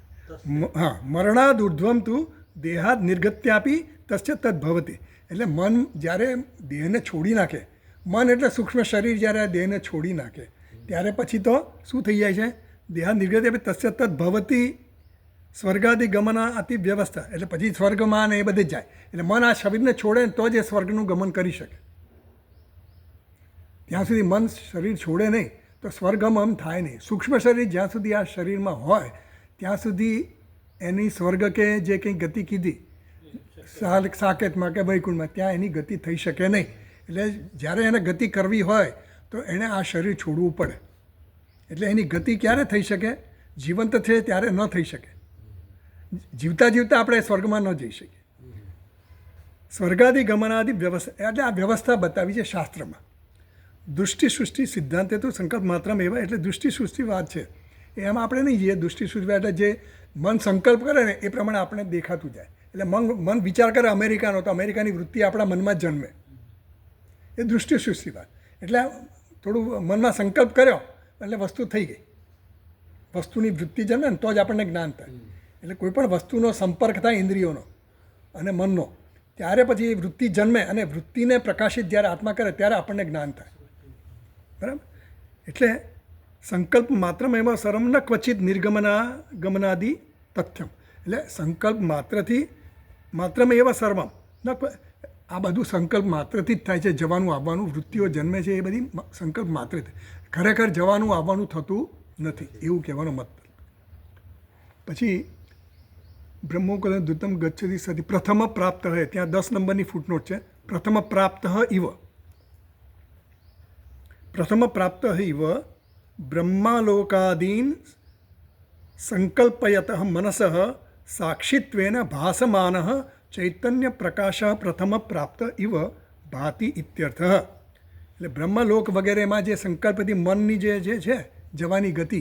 હા મરણાદ ઉર્ધ્વમ તું દેહાદ નિર્ગત્યાપી તસ્ય તદ્ભવતી. એટલે મન જ્યારે દેહને છોડી નાખે, મન એટલે સૂક્ષ્મ શરીર જ્યારે આ દેહને છોડી નાખે ત્યારે પછી તો શું થઈ જાય છે? દેહાદ નિર્ગત્યાપી તસ્ય તદ્ભવતી સ્વર્ગાદિ ગમના અતિ વ્યવસ્થા. એટલે પછી સ્વર્ગમાં ને એ બધે જ જાય. એટલે મન આ શરીરને છોડે તો જ એ સ્વર્ગનું ગમન કરી શકે. ત્યાં સુધી મન શરીર છોડે નહીં તો સ્વર્ગમ થાય નહીં. સૂક્ષ્મ શરીર જ્યાં સુધી આ શરીરમાં હોય ત્યાં સુધી એની સ્વર્ગ કે જે કંઈ ગતિ કીધી સાકેતમાં કે વૈકુંઠમાં, ત્યાં એની ગતિ થઈ શકે નહીં. એટલે જ્યારે એને ગતિ કરવી હોય તો એણે આ શરીર છોડવું પડે. એટલે એની ગતિ ક્યારે થઈ શકે? જીવંત છે ત્યારે ન થઈ શકે. જીવતા જીવતા આપણે સ્વર્ગમાં ન જઈ શકીએ. સ્વર્ગાદિ ગમનાદિ વ્યવસ્થા, એટલે આ વ્યવસ્થા બતાવી છે શાસ્ત્રમાં. દૃષ્ટિ સૃષ્ટિ સિદ્ધાંતે તો સંકલ્પ માત્રમાં એવા, એટલે દૃષ્ટિ સૃષ્ટિ વાત છે એમાં આપણે નહીં જઈએ. દૃષ્ટિ સૃષ્ટિ એટલે જે મન સંકલ્પ કરે ને એ પ્રમાણે આપણે દેખાતું જાય. એટલે મન વિચાર કરે અમેરિકાનો, તો અમેરિકાની વૃત્તિ આપણા મનમાં જ જન્મે. એ દૃષ્ટિ સૃષ્ટિ વાત. એટલે થોડું મનમાં સંકલ્પ કર્યો એટલે વસ્તુ થઈ ગઈ. વસ્તુની વૃત્તિ જન્મે ને તો જ આપણને જ્ઞાન થાય. એટલે કોઈ પણ વસ્તુનો સંપર્ક થાય ઇન્દ્રિયોનો અને મનનો, ત્યારે પછી એ વૃત્તિ જન્મે અને વૃત્તિને પ્રકાશિત જ્યારે આત્મા કરે ત્યારે આપણને જ્ઞાન થાય. બરાબર? એટલે સંકલ્પ માત્રમ એમાં સરમ ન ક્વચિત ગમનાદિ તથ્યમ. એટલે સંકલ્પ માત્રમ એવા સર્વમ ન આ બધું સંકલ્પ માત્રથી જ થાય છે. જવાનું આવવાનું વૃત્તિઓ જન્મે છે એ બધી સંકલ્પ માત્રથી, ખરેખર જવાનું આવવાનું થતું નથી એવું કહેવાનો મતલબ. પછી બ્રહ્મોકલ દ્રુતમ ગચ્છતિ સતી પ્રથમ પ્રાપ્ત હે, ત્યાં 10 નંબરની ફૂટનોટ છે. પ્રથમ પ્રાપ્ત ઇવ, પ્રથમ પ્રાપ્ત ઇવ બ્રહ્માલોકાદીન સંકલ્પયત મનસ સાક્ષિત્વેન ભાસમાન ચૈતન્ય પ્રકાશ પ્રથમ પ્રાપ્ત ઇવ ભાતિ ઇત્યર્થ. એટલે બ્રહ્મલોક વગેરેમાં જે સંકલ્પથી મનની જે છે જવાની ગતિ,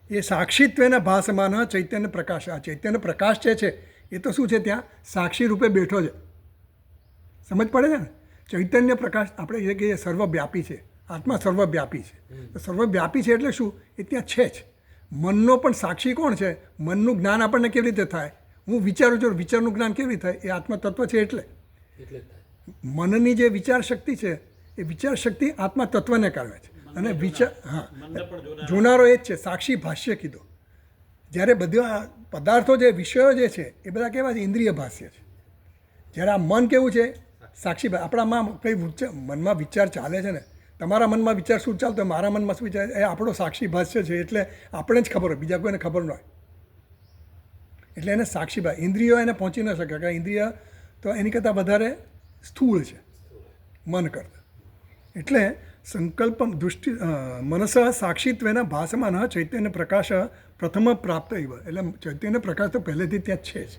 એ સાક્ષિત્વેન ભાસમાન ચૈતન્ય પ્રકાશ. આ ચૈતન્ય પ્રકાશ જે છે એ તો શું છે, ત્યાં સાક્ષી રૂપે બેઠો છે. સમજ પડે છે ને? ચૈતન્ય પ્રકાશ આપણે જે કહીએ સર્વવ્યાપી છે, આત્મા સર્વવ્યાપી છે. તો સર્વવ્યાપી છે એટલે શું? એ ત્યાં છે જ. મનનો પણ સાક્ષી કોણ છે? મનનું જ્ઞાન આપણને કેવી રીતે થાય? હું વિચારું છું, વિચારનું જ્ઞાન કેવી રીતે થાય? એ આત્મતત્વ છે. એટલે મનની જે વિચાર શક્તિ છે એ વિચાર શક્તિ આત્મા તત્વને કારણે છે. અને વિચાર, હા, જોનારો એ જ છે. સાક્ષી ભાષ્ય કીધો. જ્યારે બધા પદાર્થો જે વિષયો જે છે એ બધા કેવા છે? ઇન્દ્રિય ભાષ્ય છે. જ્યારે આ મન કેવું છે? સાક્ષી. આપણામાં કંઈ મનમાં વિચાર ચાલે છે ને, તમારા મનમાં વિચાર શું ચાલતો હોય, મારા મનમાં શું વિચાર, એ આપણો સાક્ષી ભાષ્ય છે. એટલે આપણે જ ખબર હોય, બીજા કોઈને ખબર ન હોય. એટલે એને સાક્ષી ભાઈ, ઇન્દ્રિયો એને પહોંચી ન શકે, કારણ ઇન્દ્રિય તો એની કરતાં વધારે સ્થૂળ છે મન કરતાં. એટલે સંકલ્પ દૃષ્ટિ મનસ સાક્ષિત્વેના ભાસમાન ચૈતન્ય પ્રકાશ પ્રથમ પ્રાપ્ત એવ. એટલે ચૈતન્ય પ્રકાશ તો પહેલેથી ત્યાં છે જ,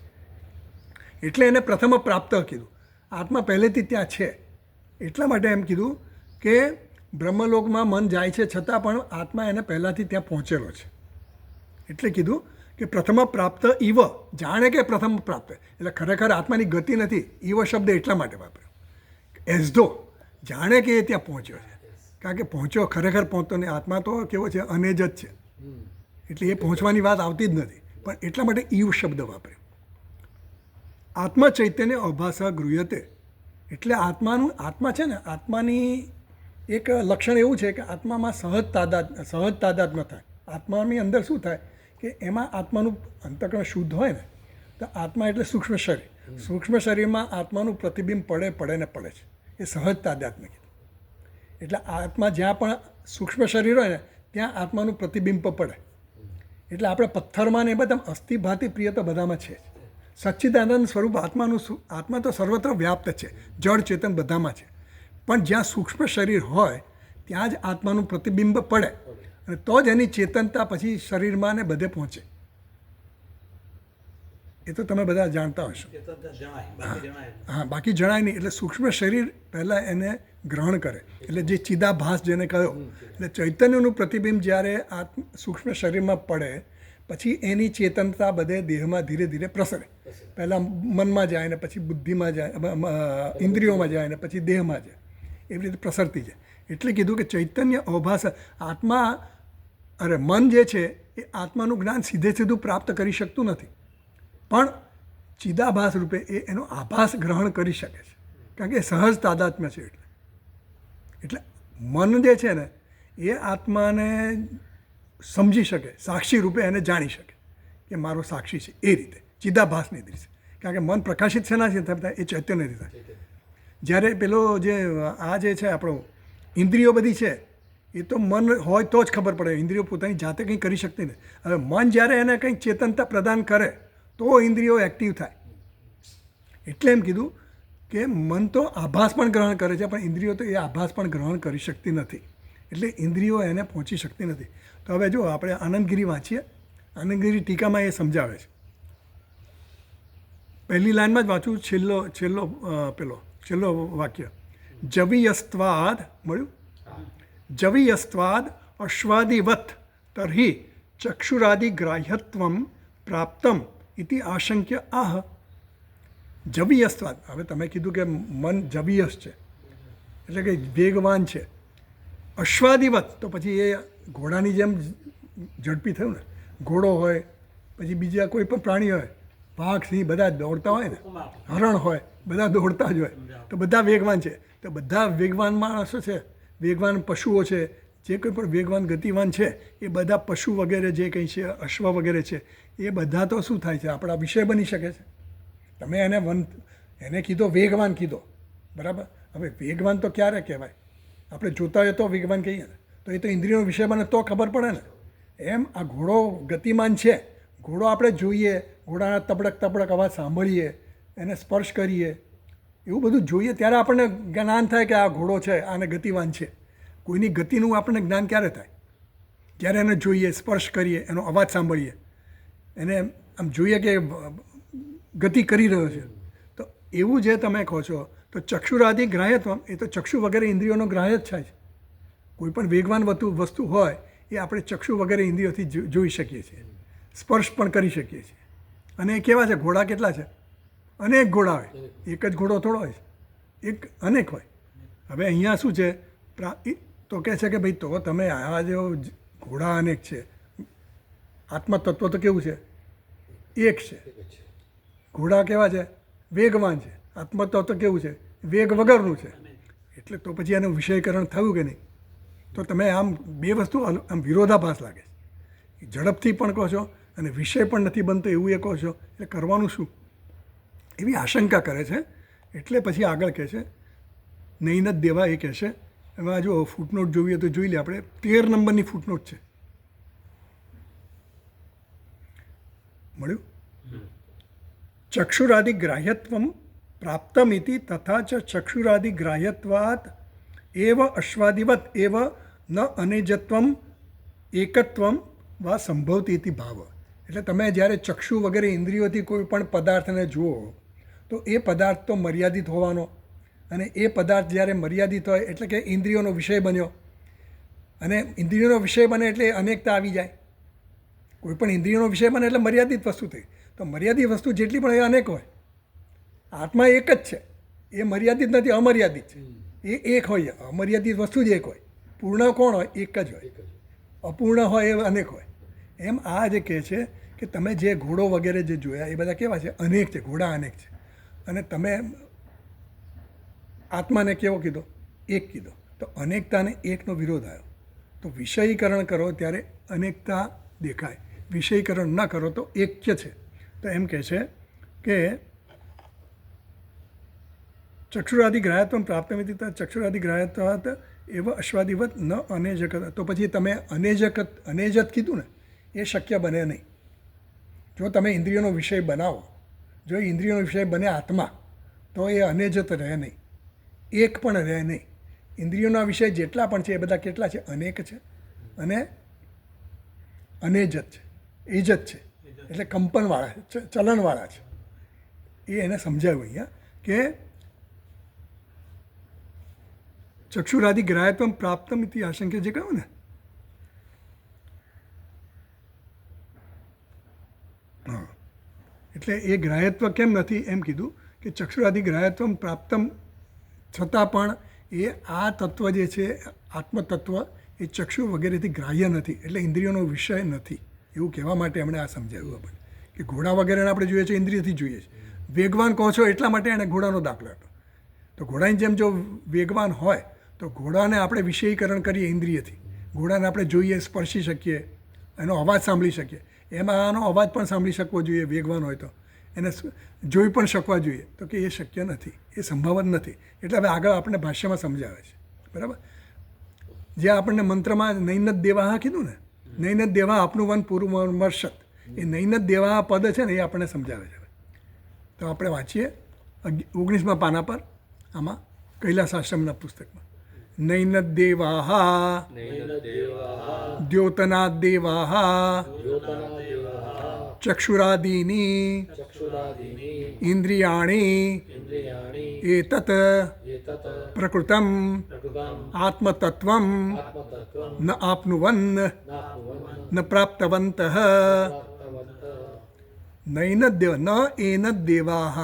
એટલે એને પ્રથમ પ્રાપ્ત કીધું. આત્મા પહેલેથી ત્યાં છે. એટલા માટે એમ કીધું કે બ્રહ્મલોકમાં મન જાય છે છતાં પણ આત્મા એને પહેલાંથી ત્યાં પહોંચેલો છે. એટલે કીધું કે પ્રથમ પ્રાપ્ત ઇવ, જાણે કે પ્રથમ પ્રાપ્ત. એટલે ખરેખર આત્માની ગતિ નથી. ઇવ શબ્દ એટલા માટે વાપર્યો, એઝ ધો જાણે કે એ ત્યાં પહોંચ્યો છે. કારણ કે પહોંચ્યો, ખરેખર પહોંચતો નહીં. આત્મા તો કેવો છે? અનેજ જ છે. એટલે એ પહોંચવાની વાત આવતી જ નથી. પણ એટલા માટે ઈવ શબ્દ વાપર્યો. આત્મા ચૈતન્ય અભાસ ગૃહ્યતે. એટલે આત્મા છે ને, આત્માની એક લક્ષણ એવું છે કે આત્મામાં સહજ તાદાત્મ્ય થાય. આત્માની અંદર શું થાય કે એમાં આત્માનું અંતઃકરણ શુદ્ધ હોય ને, તો આત્મા એટલે સૂક્ષ્મ શરીર. સૂક્ષ્મ શરીરમાં આત્માનું પ્રતિબિંબ પડે ને પડે છે. એ સહજ તાદાત્મ્ય કીધું. એટલે આત્મા જ્યાં પણ સૂક્ષ્મ શરીર હોય ને ત્યાં આત્માનું પ્રતિબિંબ પડે. એટલે આપણે પથ્થરમાં ને એ બધા અસ્થિભાતિ પ્રિય તો બધામાં છે. સચ્ચિદાનંદ સ્વરૂપ આત્મા તો સર્વત્ર વ્યાપ્ત છે, જળ ચેતન બધામાં છે. પણ જ્યાં સૂક્ષ્મ શરીર હોય ત્યાં જ આત્માનું પ્રતિબિંબ પડે, અને તો જ એની ચેતનતા પછી શરીરમાં ને બધે પહોંચે. એ તો તમે બધા જાણતા હશો. હા, બાકી જણાય નહીં. એટલે સૂક્ષ્મ શરીર પહેલાં એને ગ્રહણ કરે. એટલે જે ચિદાભાસ જેને કહ્યો, એટલે ચૈતન્યનું પ્રતિબિંબ જ્યારે સૂક્ષ્મ શરીરમાં પડે પછી એની ચેતનતા બધે દેહમાં ધીરે ધીરે પ્રસરે. પહેલાં મનમાં જાય ને પછી બુદ્ધિમાં જાય, ઇન્દ્રિયોમાં જાય ને પછી દેહમાં જાય, એવી રીતે પ્રસરતી જાય. એટલે કીધું કે ચૈતન્ય અભાસ આત્મા, મન જે છે એ આત્માનું જ્ઞાન સીધું પ્રાપ્ત કરી શકતું નથી, પણ ચિદાભાસ રૂપે એ એનો આભાસ ગ્રહણ કરી શકે છે. કારણ કે એ સહજ તાદાત્મ્ય છે. એટલે મન જે છે ને એ આત્માને સમજી શકે, સાક્ષી રૂપે એને જાણી શકે કે મારો સાક્ષી છે. એ રીતે ચિદાભાસની રીતે. કારણ કે મન પ્રકાશિત છે ના છે એ ચૈતન્યથી થાય. જ્યારે પેલો જે આ જે છે આપણો ઇન્દ્રિયો બધી છે એ તો મન હોય તો જ ખબર પડે. ઇન્દ્રિયો પોતાની જાતે કંઈ કરી શકતી નથી. હવે મન જ્યારે એને કંઈક ચેતનતા પ્રદાન કરે તો ઇન્દ્રિયો એક્ટિવ થાય. એટલે એમ કીધું કે મન તો આભાસ પણ ગ્રહણ કરે છે, પણ ઇન્દ્રિયો તો એ આભાસ પણ ગ્રહણ કરી શકતી નથી. એટલે ઇન્દ્રિયો એને પહોંચી શકતી નથી. તો હવે જો આપણે આનંદગીરી વાંચીએ, આનંદગીરી ટીકામાં એ સમજાવે છે. પહેલી લાઇનમાં જ વાંચું, છેલ્લો વાક્ય. જવીયસ્ત્વાદ મળ્યું. જવીયસ્ત્વાદ અશ્વાદિવત તર્હિ ચક્ષુરાદિ ગ્રાહ્યત્વમ પ્રાપ્તમ ઇતિ આશંક્ય આહ. જવીયસ્ત્વાદ. હવે તમે કીધું કે મન જવીયસ છે, એટલે કે વેગવાન છે. અશ્વાદિવત તો પછી એ ઘોડાની જેમ ઝડપી થયું ને. ઘોડો હોય, પછી બીજા કોઈ પણ પ્રાણી હોય, વાઘ સિંહ બધા દોડતા હોય ને, ઉપમા આપો. હરણ હોય, બધા દોડતા જ હોય. તો બધા વેગવાન છે. તો બધા વેગવાન માણસો છે, વેગવાન પશુઓ છે, જે કોઈ પણ વેગવાન ગતિવાન છે એ બધા પશુ વગેરે જે કંઈ છે, અશ્વ વગેરે છે, એ બધા તો શું થાય છે, આપણા વિષય બની શકે છે. તમે એને કીધો વેગવાન કીધો, બરાબર. હવે વેગવાન તો ક્યારે કહેવાય? આપણે જોતા હોય તો વેગવાન કહીએ ને, તો એ તો ઇન્દ્રિયનો વિષય બને તો ખબર પડે ને. એમ આ ઘોડો ગતિમાન છે. ઘોડો આપણે જોઈએ, ઘોડાના તબડક તબડક અવાજ સાંભળીએ, એને સ્પર્શ કરીએ, એવું બધું જોઈએ ત્યારે આપણને જ્ઞાન થાય કે આ ઘોડો છે, આને ગતિવાન છે. કોઈની ગતિનું આપણને જ્ઞાન ક્યારે થાય? જ્યારે એને જોઈએ, સ્પર્શ કરીએ, એનો અવાજ સાંભળીએ, એને આમ જોઈએ કે ગતિ કરી રહ્યો છે. તો એવું જે તમે કહો છો, તો ચક્ષુરાદિ ગ્રાહ્યત્વ એ તો ચક્ષુ વગેરે ઇન્દ્રિયોનો ગ્રાહ્ય જ થાય છે. કોઈ પણ વેગવાન વસ્તુ હોય એ આપણે ચક્ષુ વગેરે ઇન્દ્રિયોથી જોઈ શકીએ છીએ, સ્પર્શ પણ કરી શકીએ છીએ. અને એ કેવા છે? ઘોડા કેટલા છે? અનેક ઘોડા હોય. એક જ ઘોડો થોડો હોય, એક અનેક હોય. હવે અહીંયા શું છે? તો કહે છે કે ભાઈ તો તમે આવા જેવો ઘોડા અનેક છે, આત્મતત્વ તો કેવું છે? એક છે. ઘોડા કેવા છે? વેગવાન છે. આત્મતત્વ તો કેવું છે? વેગ વગરનું છે. એટલે તો પછી એનું વિષયકરણ થયું કે નહીં? તો તમે આમ બે વસ્તુ આમ વિરોધાભાસ લાગે છે. ઝડપથી પણ કહો છો અને વિષય પણ નથી બનતો એવું એ કહો છો, એટલે કરવાનું શું? એવી આશંકા કરે છે. એટલે પછી આગળ કહે છે નહીં જ દેવા. એ કહે છે એમાં જો ફૂટનોટ જોઈએ તો જોઈ લે આપણે. 13 નંબરની ફૂટનોટ છે. મળ્યું? ચક્ષુરાદિ ગ્રાહ્યત્વમ પ્રાપ્તમિતિ તથા ચ ચક્ષુરાદિ ગ્રાહ્યત્વાત એવ અશ્વાદિવત એવ ન અનેજત્વમ એકત્વમ વા સંભવતી ઇતિ ભાવ. એટલે તમે જ્યારે ચક્ષુ વગેરે ઇન્દ્રિયોથી કોઈ પણ પદાર્થને જુઓ તો એ પદાર્થ તો મર્યાદિત હોવાનો, અને એ પદાર્થ જ્યારે મર્યાદિત હોય એટલે કે ઇન્દ્રિયોનો વિષય બન્યો, અને ઇન્દ્રિયોનો વિષય બને એટલે અનેકતા આવી જાય. કોઈ પણ ઇન્દ્રિયોનો વિષય બને એટલે મર્યાદિત વસ્તુ થઈ. તો મર્યાદિત વસ્તુ જેટલી પણ એ અનેક હોય. આત્મા એક જ છે, એ મર્યાદિત નથી, અમર્યાદિત છે. એ એક હોય, અમર્યાદિત વસ્તુ જ એક હોય. પૂર્ણ કોણ હોય? એક જ હોય. અપૂર્ણ હોય એ અનેક હોય. એમ આ જે કહે છે કે તમે જે ઘોડો વગેરે જે જોયા એ બધા કેવા છે? અનેક છે. ઘોડા અનેક છે. અને તમે આત્માને કેવો કીધો? એક કીધો. તો અનેકતાને એકનો વિરોધ આવ્યો. તો વિષયીકરણ કરો ત્યારે અનેકતા દેખાય, વિષયીકરણ ન કરો તો એક્ય છે. તો એમ કહે છે કે ચક્ષુરાદિ ગ્રાહ્યત્વમ પ્રાપ્તમિતિ ચક્ષુરાદિ ગ્રાહ્યત્વાત એવ અશ્વાદિવત ન અનેજક. તો પછી તમે અનેજત કીધું ને, એ શક્ય બને નહીં. જો તમે ઇન્દ્રિયોનો વિષય બનાવો, જો ઇન્દ્રિયોનો વિષય બને આત્મા, તો એ અનેજત રહે નહીં, એક પણ રહે નહીં. ઇન્દ્રિયોના વિષય જેટલા પણ છે એ બધા કેટલા છે? અનેક છે અને અનેજત છે, એજત છે. એટલે કંપનવાળા છે, ચલનવાળા છે. એ એને સમજાવ્યું અહીંયા કે ચક્ષુરાદિ ગ્રાહ્યત્વમ પ્રાપ્તમ ઇતિ આશંકે જે કહ્યું ને, હા, એટલે એ ગ્રાહ્યત્વ કેમ નથી એમ કીધું કે ચક્ષુરાદિ ગ્રાહ્યત્વમ પ્રાપ્તમ છતાં પણ એ આ તત્વ જે છે આત્મતત્વ એ ચક્ષુ વગેરેથી ગ્રાહ્ય નથી, એટલે ઇન્દ્રિયોનો વિષય નથી. એવું કહેવા માટે એમણે આ સમજાવ્યું આપણને કે ઘોડા વગેરેને આપણે જોઈએ છીએ ઇન્દ્રિયથી જોઈએ છીએ. વેગવાન કહો છો એટલા માટે એણે ઘોડાનો દાખલો આપ્યો. તો ઘોડાની જેમ જો વેગવાન હોય તો ઘોડાને આપણે વિષયીકરણ કરીએ ઇન્દ્રિયથી, ઘોડાને આપણે જોઈએ, સ્પર્શી શકીએ, એનો અવાજ સાંભળી શકીએ. એમાં આનો અવાજ પણ સાંભળી શકવો જોઈએ વેગવાન હોય તો, એને જોઈ પણ શકવા જોઈએ. તો કે એ શક્ય નથી, એ સંભવ જ નથી. એટલે હવે આગળ આપણને ભાષ્યમાં સમજાવે છે, બરાબર. જે આપણને મંત્રમાં નૈનત દેવાહ કીધું ને, નૈનત દેવા આપનું વન પૂર્વમર્શત, એ નૈનત દેવાહ પદ છે ને એ આપણને સમજાવે છે. તો આપણે વાંચીએ 19મા પાના પર, આમાં કૈલાસ આશ્રમના પુસ્તકમાં. નૈનત દેવાહ દ્યોતના દેવાહ ચક્ષુરાદીની ઇન્દ્રિયાણી એતત પ્રકૃતમ આત્મતત્વમ ન આપનુવન ન પ્રાપ્તવંતઃ નૈનત દેવ ન એનત દેવાહ.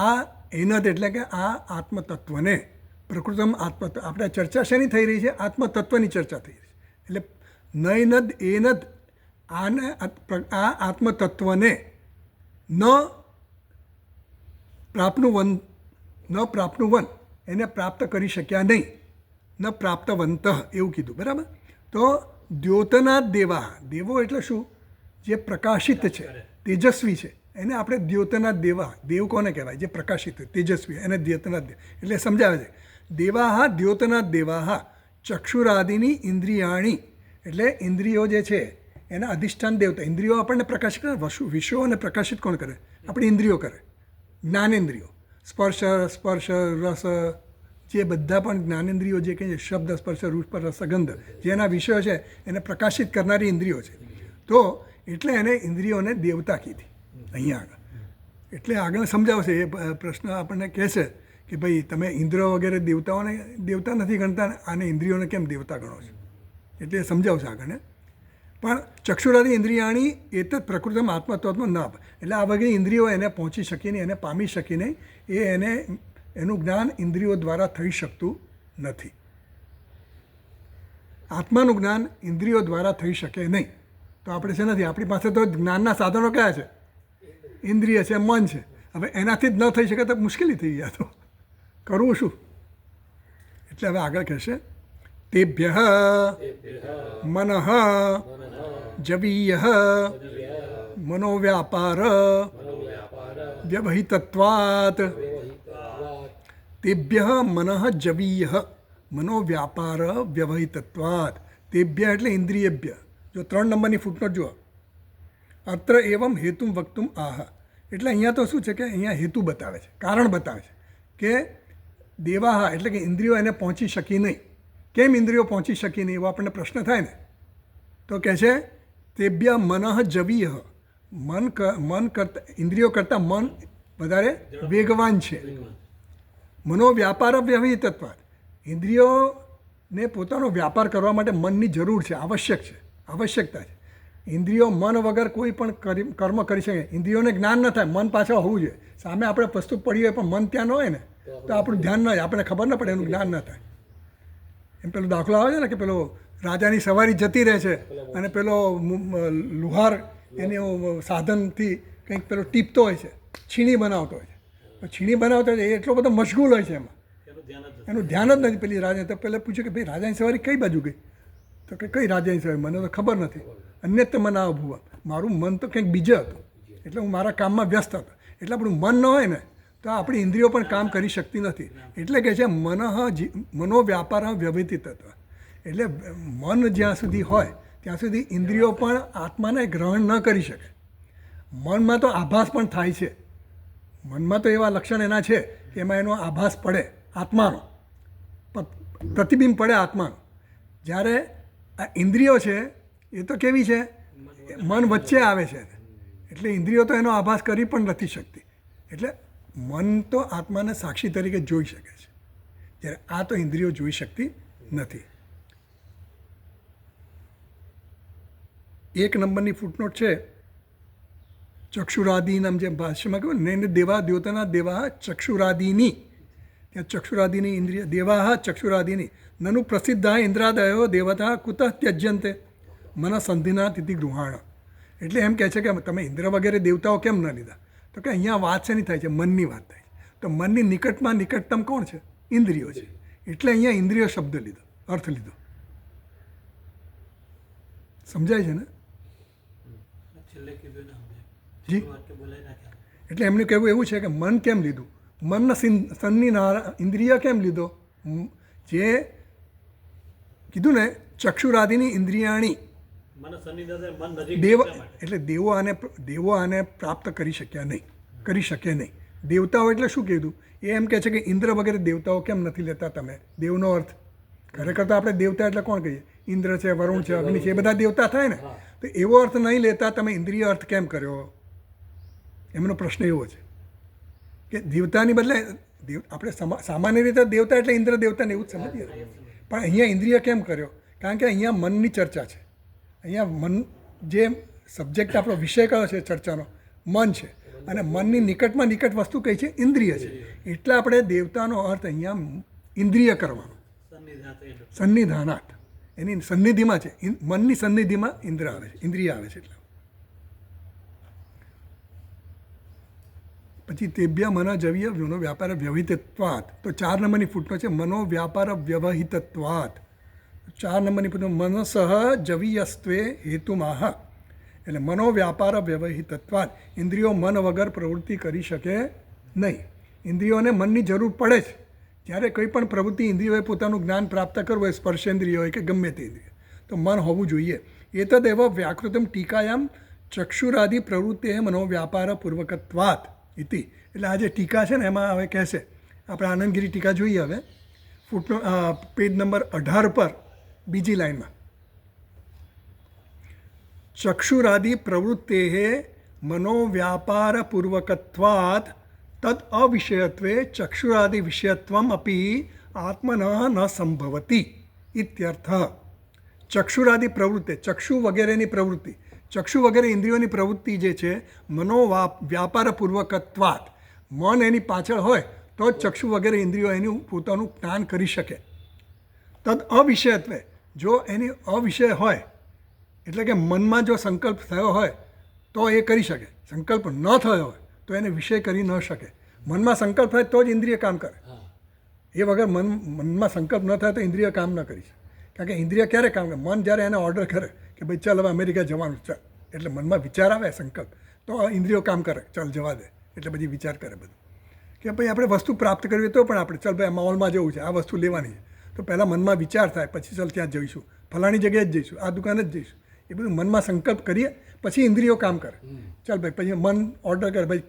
આ એનત એટલે કે આ આત્મતત્વને પ્રકૃતમ આપણે ચર્ચા શેની થઈ રહી છે? આત્મતત્વની ચર્ચા થઈ રહી છે. એટલે નયનદ એનદ આને આ આત્મતત્વને ન પ્રાપ્નુવન એને પ્રાપ્ત કરી શક્યા નહીં, ન પ્રાપ્તવંત એવું કીધું, બરાબર. તો દ્યોતના દેવા, દેવો એટલે શું? જે પ્રકાશિત છે, તેજસ્વી છે, એને આપણે દ્યોતના દેવા, દેવ કોને કહેવાય? જે પ્રકાશિત તેજસ્વી, એને દ્યોતના દેવ એટલે સમજાવે છે. દેવાહા દ્યોતના દેવાહા ચક્ષુરાદિની ઇન્દ્રિયાણી, એટલે ઇન્દ્રિયો જે છે એના અધિષ્ઠાન દેવતા. ઇન્દ્રિયો આપણને પ્રકાશિત કરે, વિશ્વોને પ્રકાશિત કોણ કરે? આપણી ઇન્દ્રિયો કરે. જ્ઞાનેન્દ્રિયો, સ્પર્શ રસ, જે બધા પણ જ્ઞાનેન્દ્રિયો જે કહે છે, શબ્દ સ્પર્શ રૂપ રસ ગંધ, જેના વિષયો છે એને પ્રકાશિત કરનારી ઇન્દ્રિયો છે. તો એટલે એને ઇન્દ્રિયોને દેવતા કીધી અહીંયા આગળ. એટલે આગળ સમજાવશે એ પ્રશ્ન આપણને કહેશે કે ભાઈ તમે ઇન્દ્ર વગેરે દેવતાઓને દેવતા નથી ગણતા, આને ઇન્દ્રિયોને કેમ દેવતા ગણો છો? એટલે એ સમજાવશે આગળને. પણ ચક્ષુરાદી ઇન્દ્રિયાણી એ તો પ્રકૃતમ આત્મતત્વનો નાભ, એટલે આ વગેરે ઇન્દ્રિયો એને પહોંચી શકી નહીં, એને પામી શકી નહીં. એનું જ્ઞાન ઇન્દ્રિયો દ્વારા થઈ શકતું નથી. આત્માનું જ્ઞાન ઇન્દ્રિયો દ્વારા થઈ શકે નહીં. તો આપણે છે નથી, આપણી પાસે તો જ્ઞાનના સાધનો કયા છે? ઇન્દ્રિય છે, મન છે. હવે એનાથી જ ન થઈ શકે તો મુશ્કેલી થઈ ગયા. તો કરવું શું? એટલે હવે આગળ કહેશે તેભ્ય મનઃ જવીય મનોવ્યાપાર વ્યવહિતત્વાત. તેભ્ય મનઃ જવીય મનોવ્યાપાર વ્યવહિતત્વાત. તેભ્ય એટલે ઇન્દ્રિયેભ્ય. જો 3 નંબરની ફૂટનોટ જુઓ, અત્ર એવમ હેતુમ વક્તુમ આહ. એટલે અહીંયા તો શું છે કે અહીંયા હેતુ બતાવે છે, કારણ બતાવે છે કે દેવાહ એટલે કે ઇન્દ્રિયો એને પહોંચી શકી નહીં. કેમ ઇન્દ્રિયો પહોંચી શકી નહીં એવો આપણને પ્રશ્ન થાય ને, તો કહે છે તેભ્ય મનઃ જવીય. મન કરતા ઇન્દ્રિયો કરતાં મન વધારે વેગવાન છે. મનો વ્યાપાર વ્યવહિતત્વાત. ઇન્દ્રિયોને પોતાનો વ્યાપાર કરવા માટે મનની જરૂર છે, આવશ્યકતા છે. ઇન્દ્રિયો મન વગર કોઈ પણ કર્મ કરી શકે. ઇન્દ્રિયોને જ્ઞાન ન થાય, મન પાછળ હોવું જોઈએ. સામે આપણે વસ્તુ પડી હોય પણ મન ત્યાં ન હોય ને તો આપણું ધ્યાન ન હોય, આપણને ખબર ન પડે, એનું જ્ઞાન ન થાય. એમ પેલો દાખલો આવે છે ને કે પેલો રાજાની સવારી જતી રહે છે અને પેલો લુહાર એની સાધનથી કંઈક પેલો ટીપતો હોય છે, છીણી બનાવતો હોય છે. છીણી બનાવતો હોય છે એ એટલો બધો મશગુલ હોય છે એમાં, એનું ધ્યાન જ નથી. પેલી રાજા તો પહેલાં પૂછ્યું કે ભાઈ રાજાની સવારી કઈ બાજુ ગઈ? તો કે કઈ રાજાની સવારી? મને તો ખબર નથી. અન્યત્ર મન ભૂવા, મારું મન તો કંઈક બીજે હતું, એટલે હું મારા કામમાં વ્યસ્ત હતો. એટલે આપણું મન ન હોય ને તો આપણી ઇન્દ્રિયો પણ કામ કરી શકતી નથી. એટલે કે છે મનો વ્યાપાર વ્યવહિત તત્વ. એટલે મન જ્યાં સુધી હોય ત્યાં સુધી ઇન્દ્રિયો પણ આત્માને ગ્રહણ ન કરી શકે. મનમાં તો આભાસ પણ થાય છે, મનમાં તો એવા લક્ષણ એના છે કે એમાં એનો આભાસ પડે આત્માનો, પ્રતિબિંબ પડે આત્માનો. જ્યારે આ ઇન્દ્રિયો છે એ તો કેવી છે? મન વચ્ચે આવે છે, એટલે ઇન્દ્રિયો તો એનો આભાસ કરી પણ નથી શકતી. એટલે મન તો આત્માને સાક્ષી તરીકે જોઈ શકે છે, જ્યારે આ તો ઇન્દ્રિયો જોઈ શકતી નથી. 1 નંબરની ફૂટનોટ છે ચક્ષુરાદીનામ, જે ભાષ્યમાં કહ્યું ને દેવા દ્યોતના દેવા ચક્ષુરાદીની, ત્યાં ચક્ષુરાદીની ઇન્દ્રિય દેવા ચક્ષુરાદીની નનુ પ્રસિદ્ધા ઇન્દ્રાદયો દેવતા કુતઃ ત્યજ્યંતે મન સંધિના તિથિ ગૃહાણ. એટલે એમ કહે છે કે તમે ઇન્દ્ર વગેરે દેવતાઓ કેમ ન લીધા? તો કે અહીંયા વાત શેની થાય છે? મનની વાત થાય છે. તો મનની નિકટતમ કોણ છે? ઇન્દ્રિયો છે. એટલે અહીંયા ઇન્દ્રિય શબ્દ લીધો, અર્થ લીધો. સમજાય છે ને? જી, એટલે એમનું કહેવું એવું છે કે મન કેમ લીધું? મનના સન્ની ઇન્દ્રિય કેમ લીધો? જે કીધું ને ચક્ષુરાદિની ઇન્દ્રિયાણી દેવ, એટલે દેવો આને પ્રાપ્ત કરી શકે નહીં. દેવતાઓ એટલે શું કીધું? એ એમ કહે છે કે ઇન્દ્ર વગેરે દેવતાઓ કેમ નથી લેતા તમે? દેવનો અર્થ ખરેખર તો આપણે દેવતા એટલે કોણ કહીએ? ઇન્દ્ર છે, વરુણ છે, અગ્નિ છે, એ બધા દેવતા થાય ને. તો એવો અર્થ નહીં લેતા તમે ઇન્દ્રિય અર્થ કેમ કર્યો? એમનો પ્રશ્ન એવો છે કે દેવતાની બદલે આપણે સામાન્ય રીતે દેવતા એટલે ઇન્દ્ર દેવતાને એવું જ સમજીએ, પણ અહીંયા ઇન્દ્રિય કેમ કર્યો? કારણ કે અહીંયા મનની ચર્ચા છે. અહીંયા મન જે સબ્જેક્ટ આપણો વિષય કયો છે ચર્ચાનો? મન છે. અને મનની નિકટ વસ્તુ કઈ છે? ઇન્દ્રિય છે. એટલે આપણે દેવતાનો અર્થ અહીંયા ઇન્દ્રિય કરવાનું. સન્નિધાતે સન્નિધાનાત એની સન્નિધિમાં છે, મનની સન્નિધિમાં ઇન્દ્રિય આવે છે, ઇન્દ્રિય આવે છે. એટલે પછી તેભ્ય મન જવીય મનો વ્યાપાર વ્યવહિતત્વાત, તો 4 નંબરની ફૂટનો છે મનો વ્યાપાર વ્યવહિતત્વાત. 4 નંબરની ફૂટનો મનસઃ જવીયસ્ત્વે હેતુમાહ, એટલે મનો વ્યાપાર વ્યવહિતત્વાત, ઇન્દ્રિયો મન વગર પ્રવૃત્તિ કરી શકે નહીં. ઇન્દ્રિયોને મનની જરૂર પડે છે. જ્યારે કોઈ પણ પ્રવૃત્તિ ઇન્દ્રિયોએ પોતાનું જ્ઞાન પ્રાપ્ત કરવું હોય, સ્પર્શેન્દ્રિય હોય કે ગમે તે ઇન્દ્રિય, તો મન હોવું જોઈએ. એતદેવ વ્યાકૃતમ ટીકાયામ ચક્ષુરાદિ પ્રવૃત્તિ મનોવ્યાપાર પૂર્વકત્વાત ઇતિ. એટલે આ જે ટીકા છે ને એમાં હવે કહેશે, આપણે આનંદગીરી ટીકા જોઈએ હવે, ફૂટનો પેજ નંબર 18 પર બીજી લાઈનમાં, ચક્ષુરાદિ પ્રવૃત્તે મનોવ્યાપાર પૂર્વકત્વાત તદ અવિષયત્વે ચક્ષુરાદિ વિષયત્વમ અપી આત્મન ન સંભવતી ઇત્યર્થ. ચક્ષુરાદિ પ્રવૃત્તિ, ચક્ષુ વગેરેની પ્રવૃત્તિ, ચક્ષુ વગેરે ઇન્દ્રિયોની પ્રવૃત્તિ જે છે વ્યાપાર પૂર્વકત્વાત, મન એની પાછળ હોય તો જ ચક્ષુ વગેરે ઇન્દ્રિયો એનું પોતાનું જ્ઞાન કરી શકે. તદ અવિષયત્વે, જો એની અવિષય હોય એટલે કે મનમાં જો સંકલ્પ થયો હોય તો એ કરી શકે, સંકલ્પ ન થયો હોય તો એને વિષય કરી ન શકે. મનમાં સંકલ્પ થાય તો જ ઇન્દ્રિય કામ કરે, એ વગર મનમાં સંકલ્પ ન થાય તો ઇન્દ્રિય કામ ન કરી શકે. કારણ કે ઇન્દ્રિય ક્યારે કામ કરે? મન જ્યારે એને ઓર્ડર કરે કે ભાઈ ચાલ હવે અમેરિકા જવાનું, ચાલ, એટલે મનમાં વિચાર આવે સંકલ્પ, તો ઇન્દ્રિયો કામ કરે, ચાલ જવા દે, એટલે પછી વિચાર કરે બધું કે ભાઈ આપણે વસ્તુ પ્રાપ્ત કરવી તો પણ આપણે ચાલ ભાઈ મોલમાં જવું છે, આ વસ્તુ લેવાની છે, તો પહેલાં મનમાં વિચાર થાય, પછી ચાલ ત્યાં જઈશું, ફલાણી જગ્યાએ જ જઈશું, આ દુકાને જ જઈશું, એ બધું મનમાં સંકલ્પ કરીએ પછી ઇન્દ્રિયો કામ કરે. ચાલ ભાઈ પછી મન ઓર્ડર કરે ભાઈ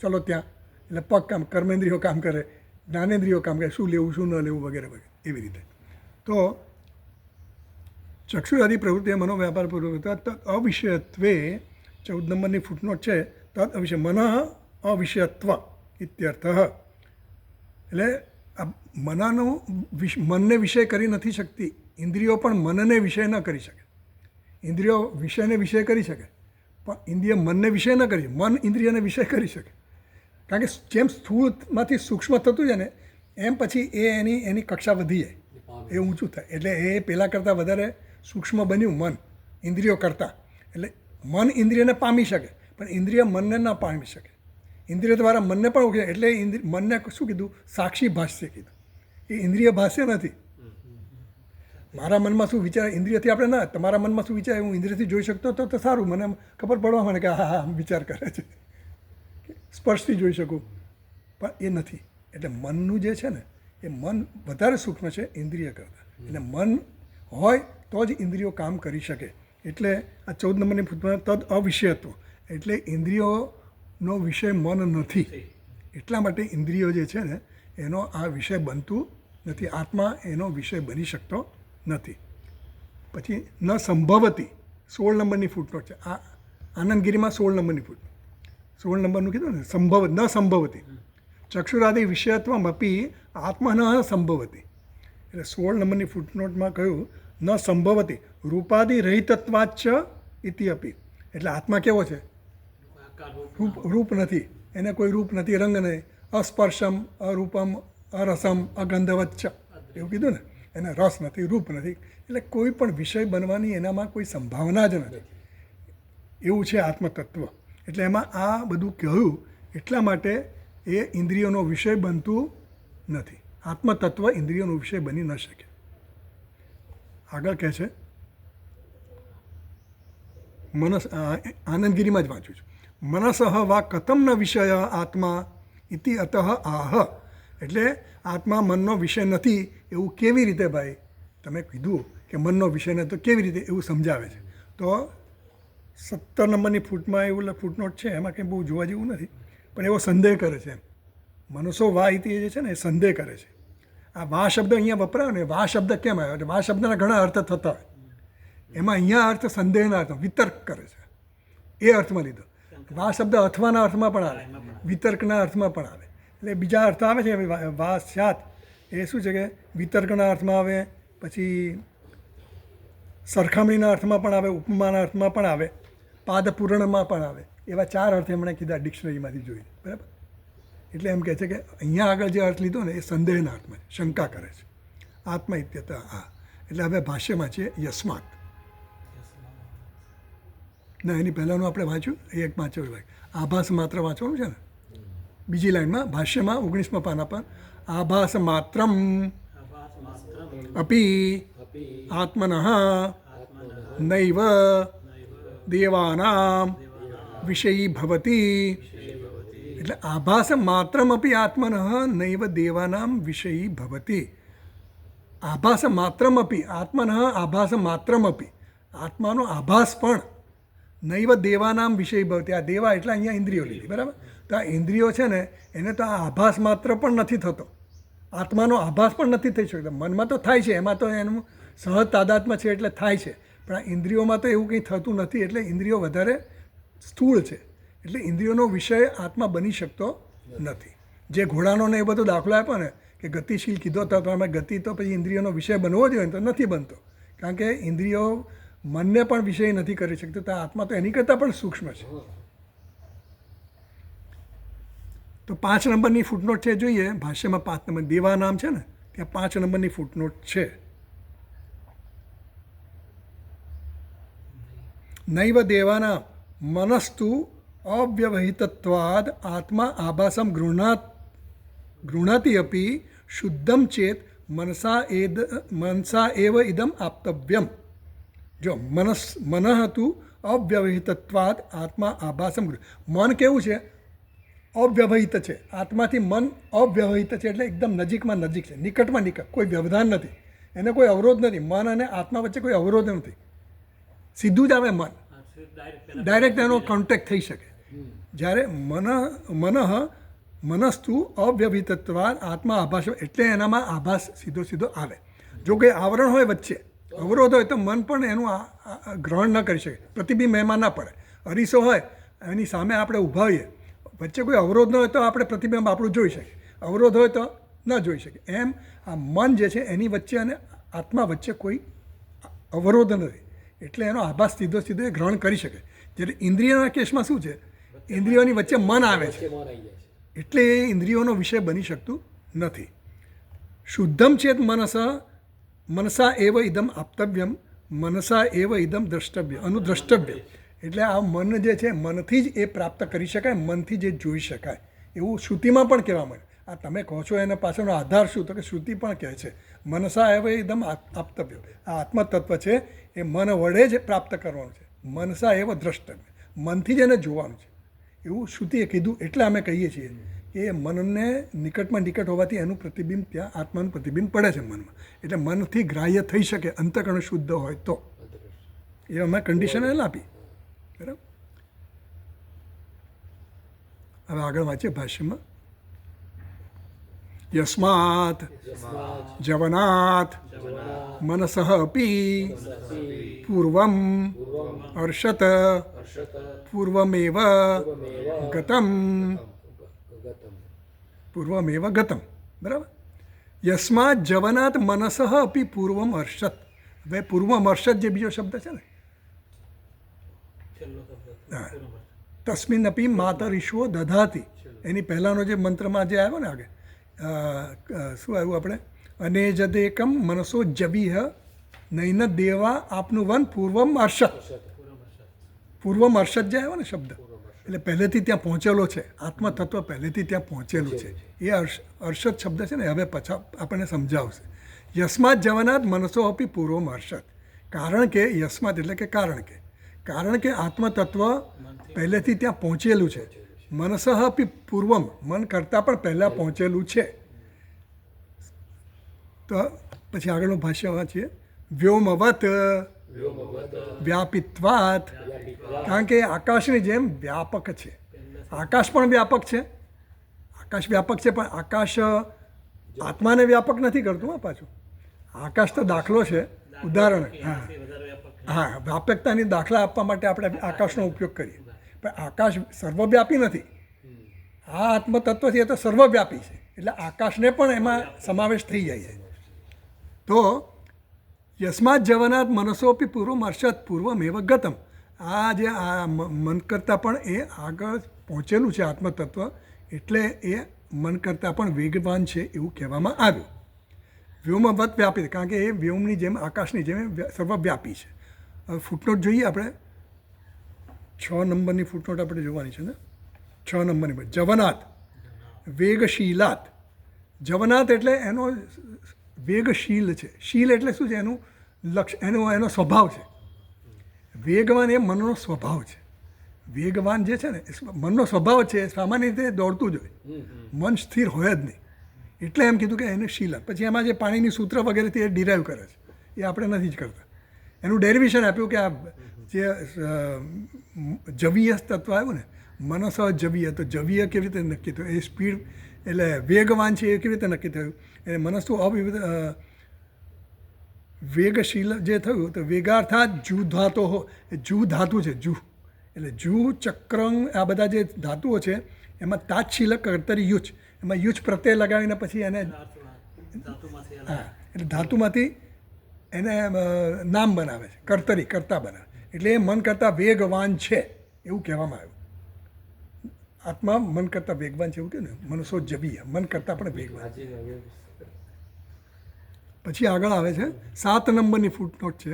ચલો ત્યાં, એટલે પગ કામ, કર્મેન્દ્રિયો કામ કરે, જ્ઞાનેન્દ્રિયો કામ કરે, શું લેવું શું ન લેવું વગેરે વગેરે એવી રીતે. તો ચક્ષુરાદિ પ્રવૃત્તિ મનોવ્યાપાર પૂર્વક તદ અવિષયત્વે 14 નંબરની ફૂટનોટ છે, તદ અવિષય મન અવિષયત્વ ઇત્યર્થ. એટલે આ મનનું મનને વિષય કરી નથી શકતી, ઇન્દ્રિયો પણ મનને વિષય ન કરી શકે. ઇન્દ્રિયો વિષયને વિષય કરી શકે પણ ઇન્દ્રિય મનને વિષય ન કરી, મન ઇન્દ્રિયને વિષય કરી શકે. કારણ કે જેમ સ્થૂળમાંથી સૂક્ષ્મ થતું જાય ને એમ પછી એની કક્ષા વધી જાય, એ ઊંચું થાય, એટલે એ પહેલાં કરતાં વધારે સૂક્ષ્મ બન્યું મન ઇન્દ્રિયો કરતાં. એટલે મન ઇન્દ્રિયને પામી શકે પણ ઇન્દ્રિય મનને ન પામી શકે. ઇન્દ્રિય દ્વારા મનને પણ ઓળખે, એટલે મનને શું કીધું? સાક્ષી ભાષ્ય કીધું. એ ઇન્દ્રિય ભાષ્ય નથી. મારા મનમાં શું વિચાર ઇન્દ્રિયથી આપણે ના, તમારા મનમાં શું વિચાર હું ઇન્દ્રિયથી જોઈ શકતો તો સારું, મને ખબર પડવા મને કે હા હા વિચાર કરે છે, સ્પર્શથી જોઈ શકું, પણ એ નથી. એટલે મનનું જે છે ને એ મન વધારે સૂક્ષ્મ છે ઇન્દ્રિય કરતાં. એટલે મન હોય તો જ ઇન્દ્રિયો કામ કરી શકે. એટલે આ 14 નંબરની ફૂટમાં તદ અવિષયત્વ, એટલે ઇન્દ્રિયોનો વિષય મન નથી, એટલા માટે ઇન્દ્રિયો જે છે ને એનો આ વિષય બનતું નથી, આત્મા એનો વિષય બની શકતો નથી. પછી ન સંભવતી 16 નંબરની ફૂટનોટ છે, આ આનંદગીરીમાં 16 નંબરની ફૂટ, 16 નંબરનું કીધું ને, ન સંભવતી ચક્ષુરાદિ વિષયત્વમ અપી આત્મા ન સંભવતી. એટલે 16 નંબરની ફૂટનોટમાં કહ્યું ન સંભવતી રૂપાદિ રહિતત્વાચ ઇતિ અપી. એટલે આત્મા કેવો છે? રૂપ નથી, એને કોઈ રૂપ નથી, રંગ નહીં, અસ્પર્શમ અરૂપમ અરસમ અગંધવચ્ચ, એવું કીધું ને, એને રસ નથી, રૂપ નથી, એટલે કોઈ પણ વિષય બનવાની એનામાં કોઈ સંભાવના જ નથી. એવું છે આત્મતત્વ. એટલે એમાં આ બધું કહ્યું એટલા માટે એ ઇન્દ્રિયોનો વિષય બનતું નથી. આત્મતત્વ ઇન્દ્રિયોનો વિષય બની ન શકે. આગળ કહે છે, આનંદગીરીમાં જ વાંચું છું, મનસઃ વા કથમ ન વિષય આત્મા ઇતિ અતઃ આહ. એટલે આત્મા મનનો વિષય નથી એવું કેવી રીતે ભાઈ? તમે કીધું કે મનનો વિષય નથી તો કેવી રીતે, એવું સમજાવે છે. તો 17 નંબરની ફૂટમાં એવું ફૂટનોટ છે, એમાં કંઈ બહુ જોવા જેવું નથી, પણ એવો સંદેહ કરે છે. એમ મનસો વા ઇતિ જે છે ને એ સંદેહ કરે છે. આ વા શબ્દ અહીંયા વપરાયો ને, વા શબ્દ કેમ આવ્યો? એટલે વા શબ્દના ઘણા અર્થ થતા હોય, એમાં અહીંયા અર્થ સંદેહના અર્થ, વિતર્ક કરે છે એ અર્થમાં લીધો. વા શબ્દ અથવાના અર્થમાં પણ આવે, વિતર્કના અર્થમાં પણ આવે, એટલે બીજા અર્થ આવે છે. વા સ્યાત એ શું છે કે વિતર્કના અર્થમાં આવે, પછી સરખામણીના અર્થમાં પણ આવે, ઉપમાના અર્થમાં પણ આવે, પાદપૂર્ણમાં પણ આવે. એવા 4 અર્થ એમણે કીધા ડિક્શનરીમાંથી જોઈને, બરાબર. એટલે એમ કહે છે કે અહીંયા આગળ જે અર્થ લીધો ને એ સંદેહના અર્થમાં છે, શંકા કરે છે. આત્મા ઇત્યતા આ એટલે હવે ભાષ્યમાં છે યસ્માત. ના એની પહેલાંનું આપણે વાંચ્યું એ એક વાંચ્યું ભાઈ આભાસ માત્ર વાંચવાનું છે ને. બીજી લાઈનમાં ભાષ્યમાં 19મા પાના પર આભાસ માત્રમ આભાસ માત્રમ અપી अपि આત્મનઃ આત્મનઃ નૈવ દેવાનામ વિષયી ભવતી. એટલે આભાસ માત્રમપી આત્મનઃ નૈવ દેવાનામ વિષયી ભવતી. આભાસ માત્રમપી આત્મનઃ આભાસ માત્રમપી આત્માનો આભાસ પણ નૈવ દેવાનામ વિષય ભવતી. આ દેવા એટલે અહીંયા ઇન્દ્રિયો લીધી બરાબર. તો આ ઇન્દ્રિયો છે ને એને તો આ આભાસ માત્ર પણ નથી થતો, આત્માનો આભાસ પણ નથી થઈ શકતો. મનમાં તો થાય છે, એમાં તો એનું સહજ તાદાત્મ્ય છે એટલે થાય છે, પણ આ ઇન્દ્રિયોમાં તો એવું કંઈ થતું નથી. એટલે ઇન્દ્રિયો વધારે સ્થૂળ છે, એટલે ઇન્દ્રિયોનો વિષય આત્મા બની શકતો નથી. જે ઘોડાનો ને એ બધો દાખલો આપ્યો ને કે ગતિશીલ કીધો તો અમે ગતિ તો પછી ઇન્દ્રિયોનો વિષય બનવો જોઈએ તો નથી બનતો, કારણ કે ઇન્દ્રિયો મનને પણ વિષય નથી કરી શકતો. તો આત્મા તો એની કરતાં પણ સૂક્ષ્મ છે. તો 5 નંબરની ફૂટનોટ છે, જોઈએ ભાષ્યમાં 5 નંબર દેવા નામ છે ને ત્યાં 5 નંબરની ફૂટનોટ છે. નૈવ દેવાના મનસ્તુ અવ્યવહિતત્વાદ આત્મા આભાસમ ગૃહણાતિ અપી શુદ્ધમ ચેત મનસા એવ ઇદમ આપતવ્યમ. જો મન હતું અવ્યવહિતત્વાદ આત્મા આભાસમ મન કેવું છે? અવ્યવહિત છે. આત્માથી મન અવ્યવહિત છે એટલે એકદમ નજીકમાં નજીક છે, નિકટમાં નિકટ, કોઈ વ્યવધાન નથી, એને કોઈ અવરોધ નથી. મન અને આત્મા વચ્ચે કોઈ અવરોધ નથી, સીધું જ આવે મન, ડાયરેક્ટ એનો કોન્ટેક્ટ થઈ શકે. જ્યારે મનસ્તુ અવ્યવહિતત્વાદ આત્મા આભાસ એટલે એનામાં આભાસ સીધો સીધો આવે. જો કંઈ આવરણ હોય વચ્ચે, અવરોધ હોય તો મન પણ એનું ગ્રહણ ન કરી શકે, પ્રતિબિંબ એમાં ના પડે. અરીસો હોય એની સામે આપણે ઊભા હોઈએ, વચ્ચે કોઈ અવરોધ ન હોય તો આપણે પ્રતિબિંબ આપણું જોઈ શકીએ, અવરોધ હોય તો ન જોઈ શકીએ. એમ આ મન જે છે એની વચ્ચે અને આત્મા વચ્ચે કોઈ અવરોધ નથી, એટલે એનો આભાસ સીધો સીધો એ ગ્રહણ કરી શકે. જ્યારે ઇન્દ્રિયોના કેસમાં શું છે? ઇન્દ્રિયોની વચ્ચે મન આવે છે, मन आई जाए એટલે એ ઇન્દ્રિયોનો વિષય બની શકતું નથી. શુદ્ધમ ચેત મનસા એવ ઇદમ આપતવ્યમ મનસા એવ ઇદમ દ્રષ્ટવ્ય અનુદ્રષ્ટવ્ય. એટલે આ મન જે છે મનથી જ એ પ્રાપ્ત કરી શકાય, મનથી જ એ જોઈ શકાય એવું શ્રુતિમાં પણ કહેવા મળે. આ તમે કહો છો એના પાછળનો આધાર શું? તો કે શ્રુતિ પણ કહે છે મનસા એવ ઇદમ આપતવ્ય. આ આત્મતત્વ છે એ મન વડે જ પ્રાપ્ત કરવાનું છે. મનસા એવ દ્રષ્ટવ્ય, મનથી જ એને જોવાનું છે એવું શ્રુતિએ કીધું. એટલે અમે કહીએ છીએ કે મનને નિકટમાં નિકટ હોવાથી એનું પ્રતિબિંબ ત્યાં આત્માનું પ્રતિબિંબ પડે છે મનમાં, એટલે મનથી ગ્રાહ્ય થઈ શકે અંતઃકરણ શુદ્ધ હોય તો. એ અમે કન્ડિશન એને આપી બરાબર. હવે આગળ વાંચીએ ભાષ્યમાં. યસ્માત જવનાથ મનસઃ અપી પૂર્વમ અર્ષત પૂર્વમેવ ગતમ પૂર્વમેવ ગતમ. બરાબર. યસ્માત જવનાત મનસઃ અપી પૂર્વમ અર્ષત. હવે પૂર્વમ અર્ષત જે બીજો શબ્દ છે ને, છેલ્લો શબ્દ હા, તસ્મિન અપી માતરીશ્વો દધાતી. એની પહેલાંનો જે મંત્રમાં જે આવ્યો ને આગળ શું આવ્યું આપણે? અને જદેકમ મનસો જબીહ નૈન દેવા આપનું વન પૂર્વમ અર્ષત. પૂર્વમ અર્ષત જે આવ્યો ને શબ્દ, એટલે પહેલેથી ત્યાં પહોંચેલો છે, આત્મતત્વ પહેલેથી ત્યાં પહોંચેલું છે. એ અર્ષત શબ્દ છે ને હવે પાછા આપણને સમજાવશે. યસ્માત જવનાત મનસો અપી પૂર્વમ અર્ષત. કારણ કે યસ્માત એટલે કે કારણ કે આત્મતત્વ પહેલેથી ત્યાં પહોંચેલું છે. મનસઃ અપી પૂર્વમ, મન કરતાં પણ પહેલાં પહોંચેલું છે. તો પછી આગળનું ભાષ્ય વાંચીએ. વ્યોમવત વ્યાપિત્વાત. કારણ કે આકાશની જેમ વ્યાપક છે. આકાશ પણ વ્યાપક છે, આકાશ વ્યાપક છે, પણ આકાશ આત્માને વ્યાપક નથી કરતું. હા, પાછું આકાશ તો દાખલો છે, ઉદાહરણ. હા હા, વ્યાપકતાની દાખલા આપવા માટે આપણે આકાશનો ઉપયોગ કરીએ, પણ આકાશ સર્વવ્યાપી નથી. આ આત્મતત્વ છે એ તો સર્વવ્યાપી છે, એટલે આકાશને પણ એમાં સમાવેશ થઈ જાય છે. તો યસ્માત જવનાત મનસોપી પૂર્વમ અર્ષત પૂર્વમેવ ગતમ. આ જે આ મન કરતાં પણ એ આગળ પહોંચેલું છે આત્મતત્વ, એટલે એ મન કરતાં પણ વેગવાન છે એવું કહેવામાં આવ્યું. વ્યોમવત વ્યાપી, કારણ કે એ વ્યોમની જેમ આકાશની જેમ સર્વવ્યાપી છે. હવે ફૂટનોટ જોઈએ આપણે, 6 નંબરની ફૂટનોટ આપણે જોવાની છે ને, 6 નંબરની પર જવનાથ વેગશીલાત. જવનાથ એટલે એનો વેગશીલ છે. શીલ એટલે શું છે? એનું લક્ષ્ય, એનો સ્વભાવ છે. વેગવાન એ મનનો સ્વભાવ છે. વેગવાન જે છે ને એ મનનો સ્વભાવ છે, સામાન્ય રીતે દોડતું જ હોય, મન સ્થિર હોય જ નહીં. એટલે એમ કીધું કે એને શીલા. પછી એમાં જે પાણીની સૂત્ર વગેરેથી એ ડિરાઈવ કરે છે, એ આપણે નથી જ કરતા. એનું ડેરિવેશન આપ્યું કે આ જે જવીય તત્વ આવ્યું ને, મનસ જવીય, તો જવીય કેવી રીતે નક્કી થયું? એ સ્પીડ એટલે વેગવાન છે એ કેવી રીતે નક્કી થયું? એ મનસ્તુ અવિવિધ વેગશીલ જે થયું તો વેગાર્થાત જૂ ધાતો હો. એ જૂ ધાતુ છે, જૂ એટલે જૂ ચક્રંગ, આ બધા જે ધાતુઓ છે એમાં તાજશીલ કર્તરી યુચ, એમાં યુચ પ્રત્યય લગાવીને પછી એને ધાતુમાંથી અલગ. હા એટલે ધાતુમાંથી એને નામ બનાવે છે, કર્તરી, કર્તા બનાવે. એટલે એ મન કરતાં વેગવાન છે એવું કહેવામાં આવ્યું. આત્મા મન કરતાં વેગવાન છે એવું કહ્યું ને, મનસો જવીય, મન કરતાં પણ વેગવાન. પછી આગળ આવે છે 7 નંબરની ફૂટનોટ છે,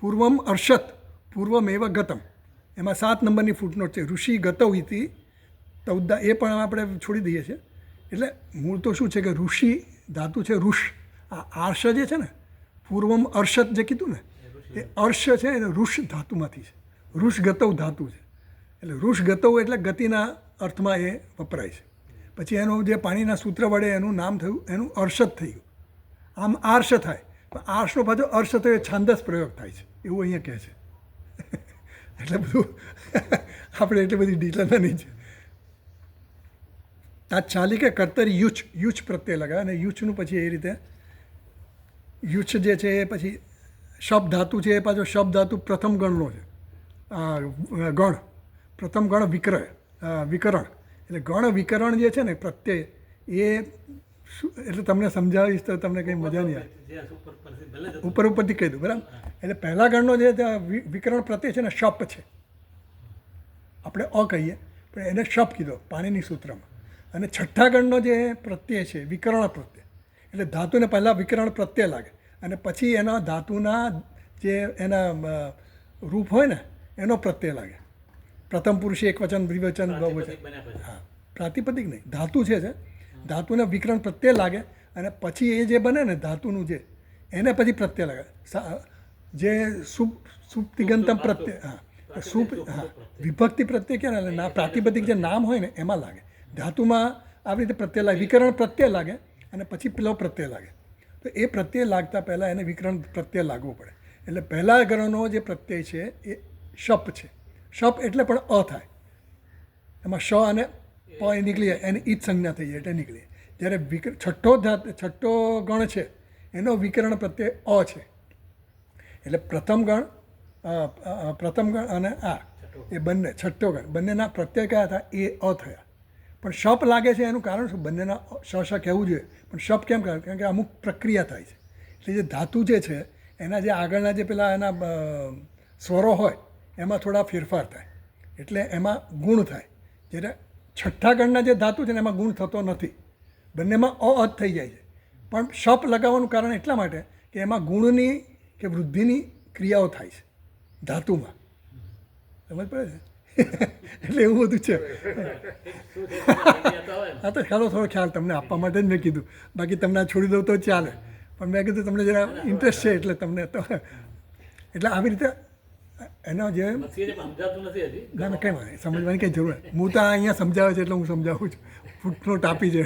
પૂર્વમ અર્ષત પૂર્વમેવ ગતમ. એમાં 7 નંબરની ફૂટનોટ છે, ઋષિ ગતૌ ઇતિ તૌદ્દા. એ પણ આપણે છોડી દઈએ છીએ. એટલે મૂળ તો શું છે કે ઋષિ ધાતુ છે ઋષ. આ આર્ષ જે છે ને, પૂર્વમ અર્ષત જે કીધું ને, એ અર્ષ છે એને ઋષ ધાતુમાંથી છે. ઋષ ગતૌ ધાતુ છે. એટલે ઋષ ગતૌ એટલે ગતિના અર્થમાં એ વપરાય છે. પછી એનું જે પાણીના સૂત્ર વડે એનું નામ થયું, એનું અર્ષત થઈ ગયું. આમ આર્ષ થાય, પણ આર્ષનો પાછો અર્ષ થયો એ છાંદસ પ્રયોગ થાય છે એવું અહીંયા કહે છે. એટલે બધું આપણે એટલી બધી ડિટેલમાં નહીં છે. તાત્કાલિક કે કર્તરી યુચ, યુચ પ્રત્યે લગાવે, અને યુચનું પછી એ રીતે યુચ જે છે એ પછી શબ ધાતુ છે, એ પાછો શબ ધાતુ પ્રથમ ગણનો છે. ગણ પ્રથમ ગણ વિકરણ. એટલે ગણ વિકરણ જે છે ને પ્રત્યય, એ એટલે તમને સમજાવીશ તો તમને કંઈ મજા નહીં આવે. જે ઉપર પરથી ભલે જતું. ઉપરથી કહી દઉં, બરાબર? એટલે પહેલા ગણનો જે વિકરણ પ્રત્યય છે ને શપ છે. આપણે અ કહીએ પણ એને શપ કીધો પાણીની સૂત્રમાં. અને છઠ્ઠા ગણનો જે પ્રત્યય છે વિકરણ પ્રત્યય, એટલે ધાતુને પહેલાં વિકરણ પ્રત્યય લાગે અને પછી એના ધાતુના જે એના રૂપ હોય ને એનો પ્રત્યય લાગે. પ્રથમ પુરુષે એકવચન, દ્વિવચન, બહુવચન. બન્યા પછી. હા, પ્રાતિપદિક નહીં, ધાતુ છે ધાતુને વિકરણ પ્રત્યય લાગે અને પછી એ જે બને ને ધાતુનું જે, એને પછી પ્રત્યય લાગે. જે સુપ્તિગંતમ પ્રત્યય, હા હા વિભક્તિ પ્રત્યય કે ના પ્રાતિપદિક જે નામ હોય ને એમાં લાગે. ધાતુમાં આવી રીતે પ્રત્યય લાગે, વિકરણ પ્રત્યય લાગે અને પછી પેલો પ્રત્યય લાગે. તો એ પ્રત્યય લાગતા પહેલાં એને વિકરણ પ્રત્યય લાગવું પડે. એટલે પહેલા ગણનો જે પ્રત્યય છે એ શપ છે. શપ એટલે પણ અ થાય, એમાં શ અને પ એ નીકળી જાય, એની ઈજ સંજ્ઞા થઈ જાય એટલે નીકળી જાય. જ્યારે છઠ્ઠો ગણ છે એનો વિકરણ પ્રત્યય અ છે. એટલે પ્રથમ ગણ અને આ એ બંને છઠ્ઠો ગણ બંનેના પ્રત્યય કયા હતા? એ અ થયા. પણ શપ લાગે છે એનું કારણ શું? બંનેના શ કહેવું જોઈએ, પણ શપ કેમ કહે? કારણ કે અમુક પ્રક્રિયા થાય છે. એટલે જે ધાતુ જે છે એના જે આગળના જે પેલા એના સ્વરો હોય એમાં થોડા ફેરફાર થાય, એટલે એમાં ગુણ થાય. જ્યારે છઠ્ઠા ગણના જે ધાતુ છે ને એમાં ગુણ થતો નથી, બંનેમાં અ જ થઈ જાય છે. પણ શપ લગાવવાનું કારણ એટલા માટે કે એમાં ગુણની કે વૃદ્ધિની ક્રિયાઓ થાય છે ધાતુમાં. સમજ પડે છે? એટલે એવું બધું છે. હા તો ખ્યાલ થોડો ખ્યાલ તમને આપવા માટે જ મેં કીધું, બાકી તમને આ છોડી દઉં તો ચાલે, પણ મેં કીધું તમને જરા ઇન્ટરેસ્ટ છે એટલે તમને તો એટલે આવી રીતે એનો જે નથી જે સમજાતું નથી હજી. ના ના કંઈ વાંધો નહીં, સમજવાની કંઈ જરૂર નથી. હું તો અહીંયા સમજાવે છે એટલે હું સમજાવું છું, ફૂટનોટ આપી છે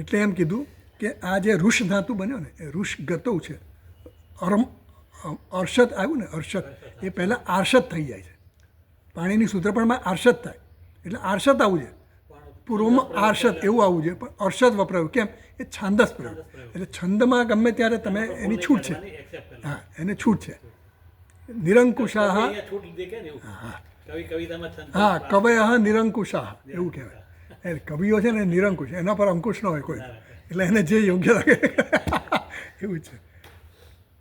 એટલે એમ કીધું કે આ જે ઋષ ધાતુ બન્યો ને એ ઋષ ગતૌ છે. અર્ષત આવ્યું ને, અર્ષત એ પહેલાં આર્ષત થઈ જાય છે. પાણીની સૂત્રપણમાં આર્ષત થાય એટલે આર્ષત આવું છે, પૂર્વમાં આર્ષત એવું આવવું જોઈએ, પણ અર્ષત વપરાયું. કેમ? એ છાંદસ પ્રયોગ. એટલે છંદમાં ગમે ત્યારે તમે એની છૂટ છે. હા, એને છૂટ છે. નિરંકુશાહ, અહીંયા છૂટ દે કે ને એવું. કવિતામાં છંદ. હા કવયઃ નિરંકુશાહ એવું કહેવાય. એ કવિઓ છે ને નિરંકુશ, એના પર અંકુશ ન હોય કોઈ, એટલે એને જે યોગ્ય લાગે એવું છે.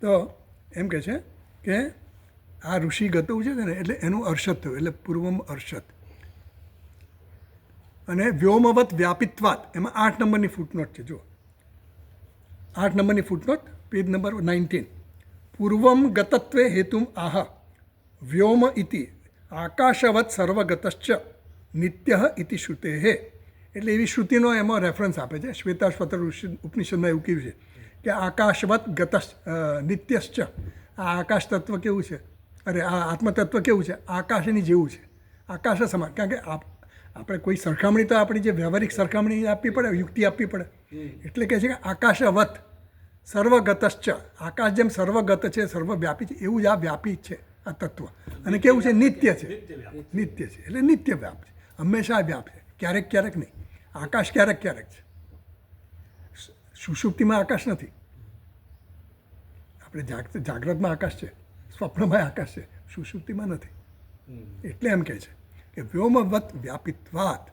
તો એમ કહે છે કે આ ઋષિ ગતૌ છે ને એટલે એનું અર્ષત થયું, એટલે પૂર્વમ અર્ષત. અને વ્યોમવત વ્યાપિત્વાત એમાં 8 નંબરની ફૂટનોટ છે. જુઓ 8 નંબરની ફૂટનોટ, પેજ નંબર 19. પૂર્વમ ગતત્વે હેતુમ આહ વ્યોમ ઇતિ આકાશવત સર્વગતશ્ચ નિત્ય ઇતિ શ્રુતેઃ. એટલે એવી શ્રુતિનો એમાં રેફરન્સ આપે છે. શ્વેતાશ્વતર ઉપનિષદમાં એવું કહ્યું છે કે આકાશવત ગત નિત્યશ્ચ. આ આકાશ તત્વ કેવું છે, અરે આ આત્મતત્વ કેવું છે, આકાશની જેવું છે, આકાશ સમાન. કારણ કે આપણે કોઈ સરખામણી તો આપણી જે વ્યવહારિક સરખામણી આપવી પડે, યુક્તિ આપવી પડે. એટલે કહે છે કે આકાશવત સર્વગતશ્ચ, આકાશ જેમ સર્વગત છે, સર્વવ્યાપી છે, એવું જ આ વ્યાપી છે આ તત્વ. અને કેવું છે, નિત્ય છે. નિત્ય છે એટલે નિત્ય વ્યાપ છે, હંમેશા વ્યાપ છે, ક્યારેક ક્યારેક નહીં. આકાશ ક્યારેક ક્યારેક છે. સુષુપ્તિમાં આકાશ નથી. આપણે જાગ્રતમાં આકાશ છે, સ્વપ્નમાં આકાશ છે, સુષુપ્તિમાં નથી. એટલે એમ કહે છે કે વ્યોમવત વ્યાપિત્વાત,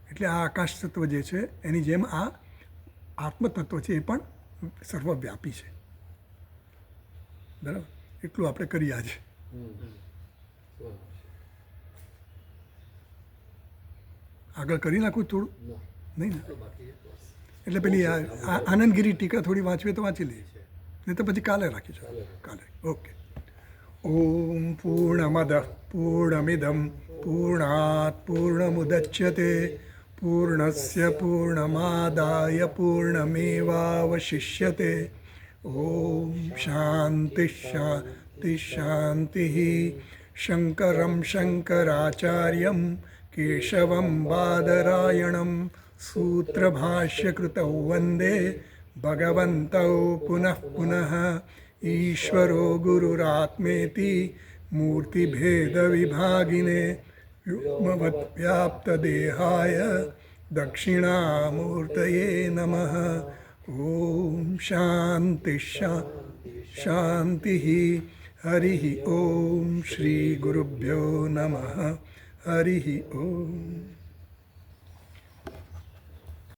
એટલે આ આકાશ તત્વ જે છે એની જેમ આ આત્મતત્વ છે એ પણ સર્વવ્યાપી છે. બરાબર, એટલું આપણે કરીએ આજે. આગળ કરી નાખું થોડું, નહીં ને? એટલે પેલી આનંદગીરી ટીકા થોડી વાંચવી તો વાંચી લઈએ, નહીં તો પછી કાલે રાખીશું. કાલે ઓકે. ઓમ પૂર્ણમદ પૂર્ણમિદમ પૂર્ણાત પૂર્ણમુદચ્યતે પૂર્ણસ્ય પૂર્ણમાદાય પૂર્ણમેવાવશિષ્યતે. ઓમ શાંતિ શાંતિ શાંતિ. શંકરમ શંકરાચાર્યમ કેશવમ બાદરાયણમ સૂત્રભાષ્યકૃતૌ વંદે ભગવन्तૌ પુનઃ પુનઃ. ઈશ્વરો ગુરુરાત્મેતિ મૂર્તિભેદવિભાગિને વ્યોમવત વ્યાપ્તદેહાય દક્ષિણામૂર્તયે નમઃ. ઓમ શાંતિ શાંતિ. હરિ ઓમ. શ્રી ગુરુભ્યો નમઃ. હરિ ઓમ.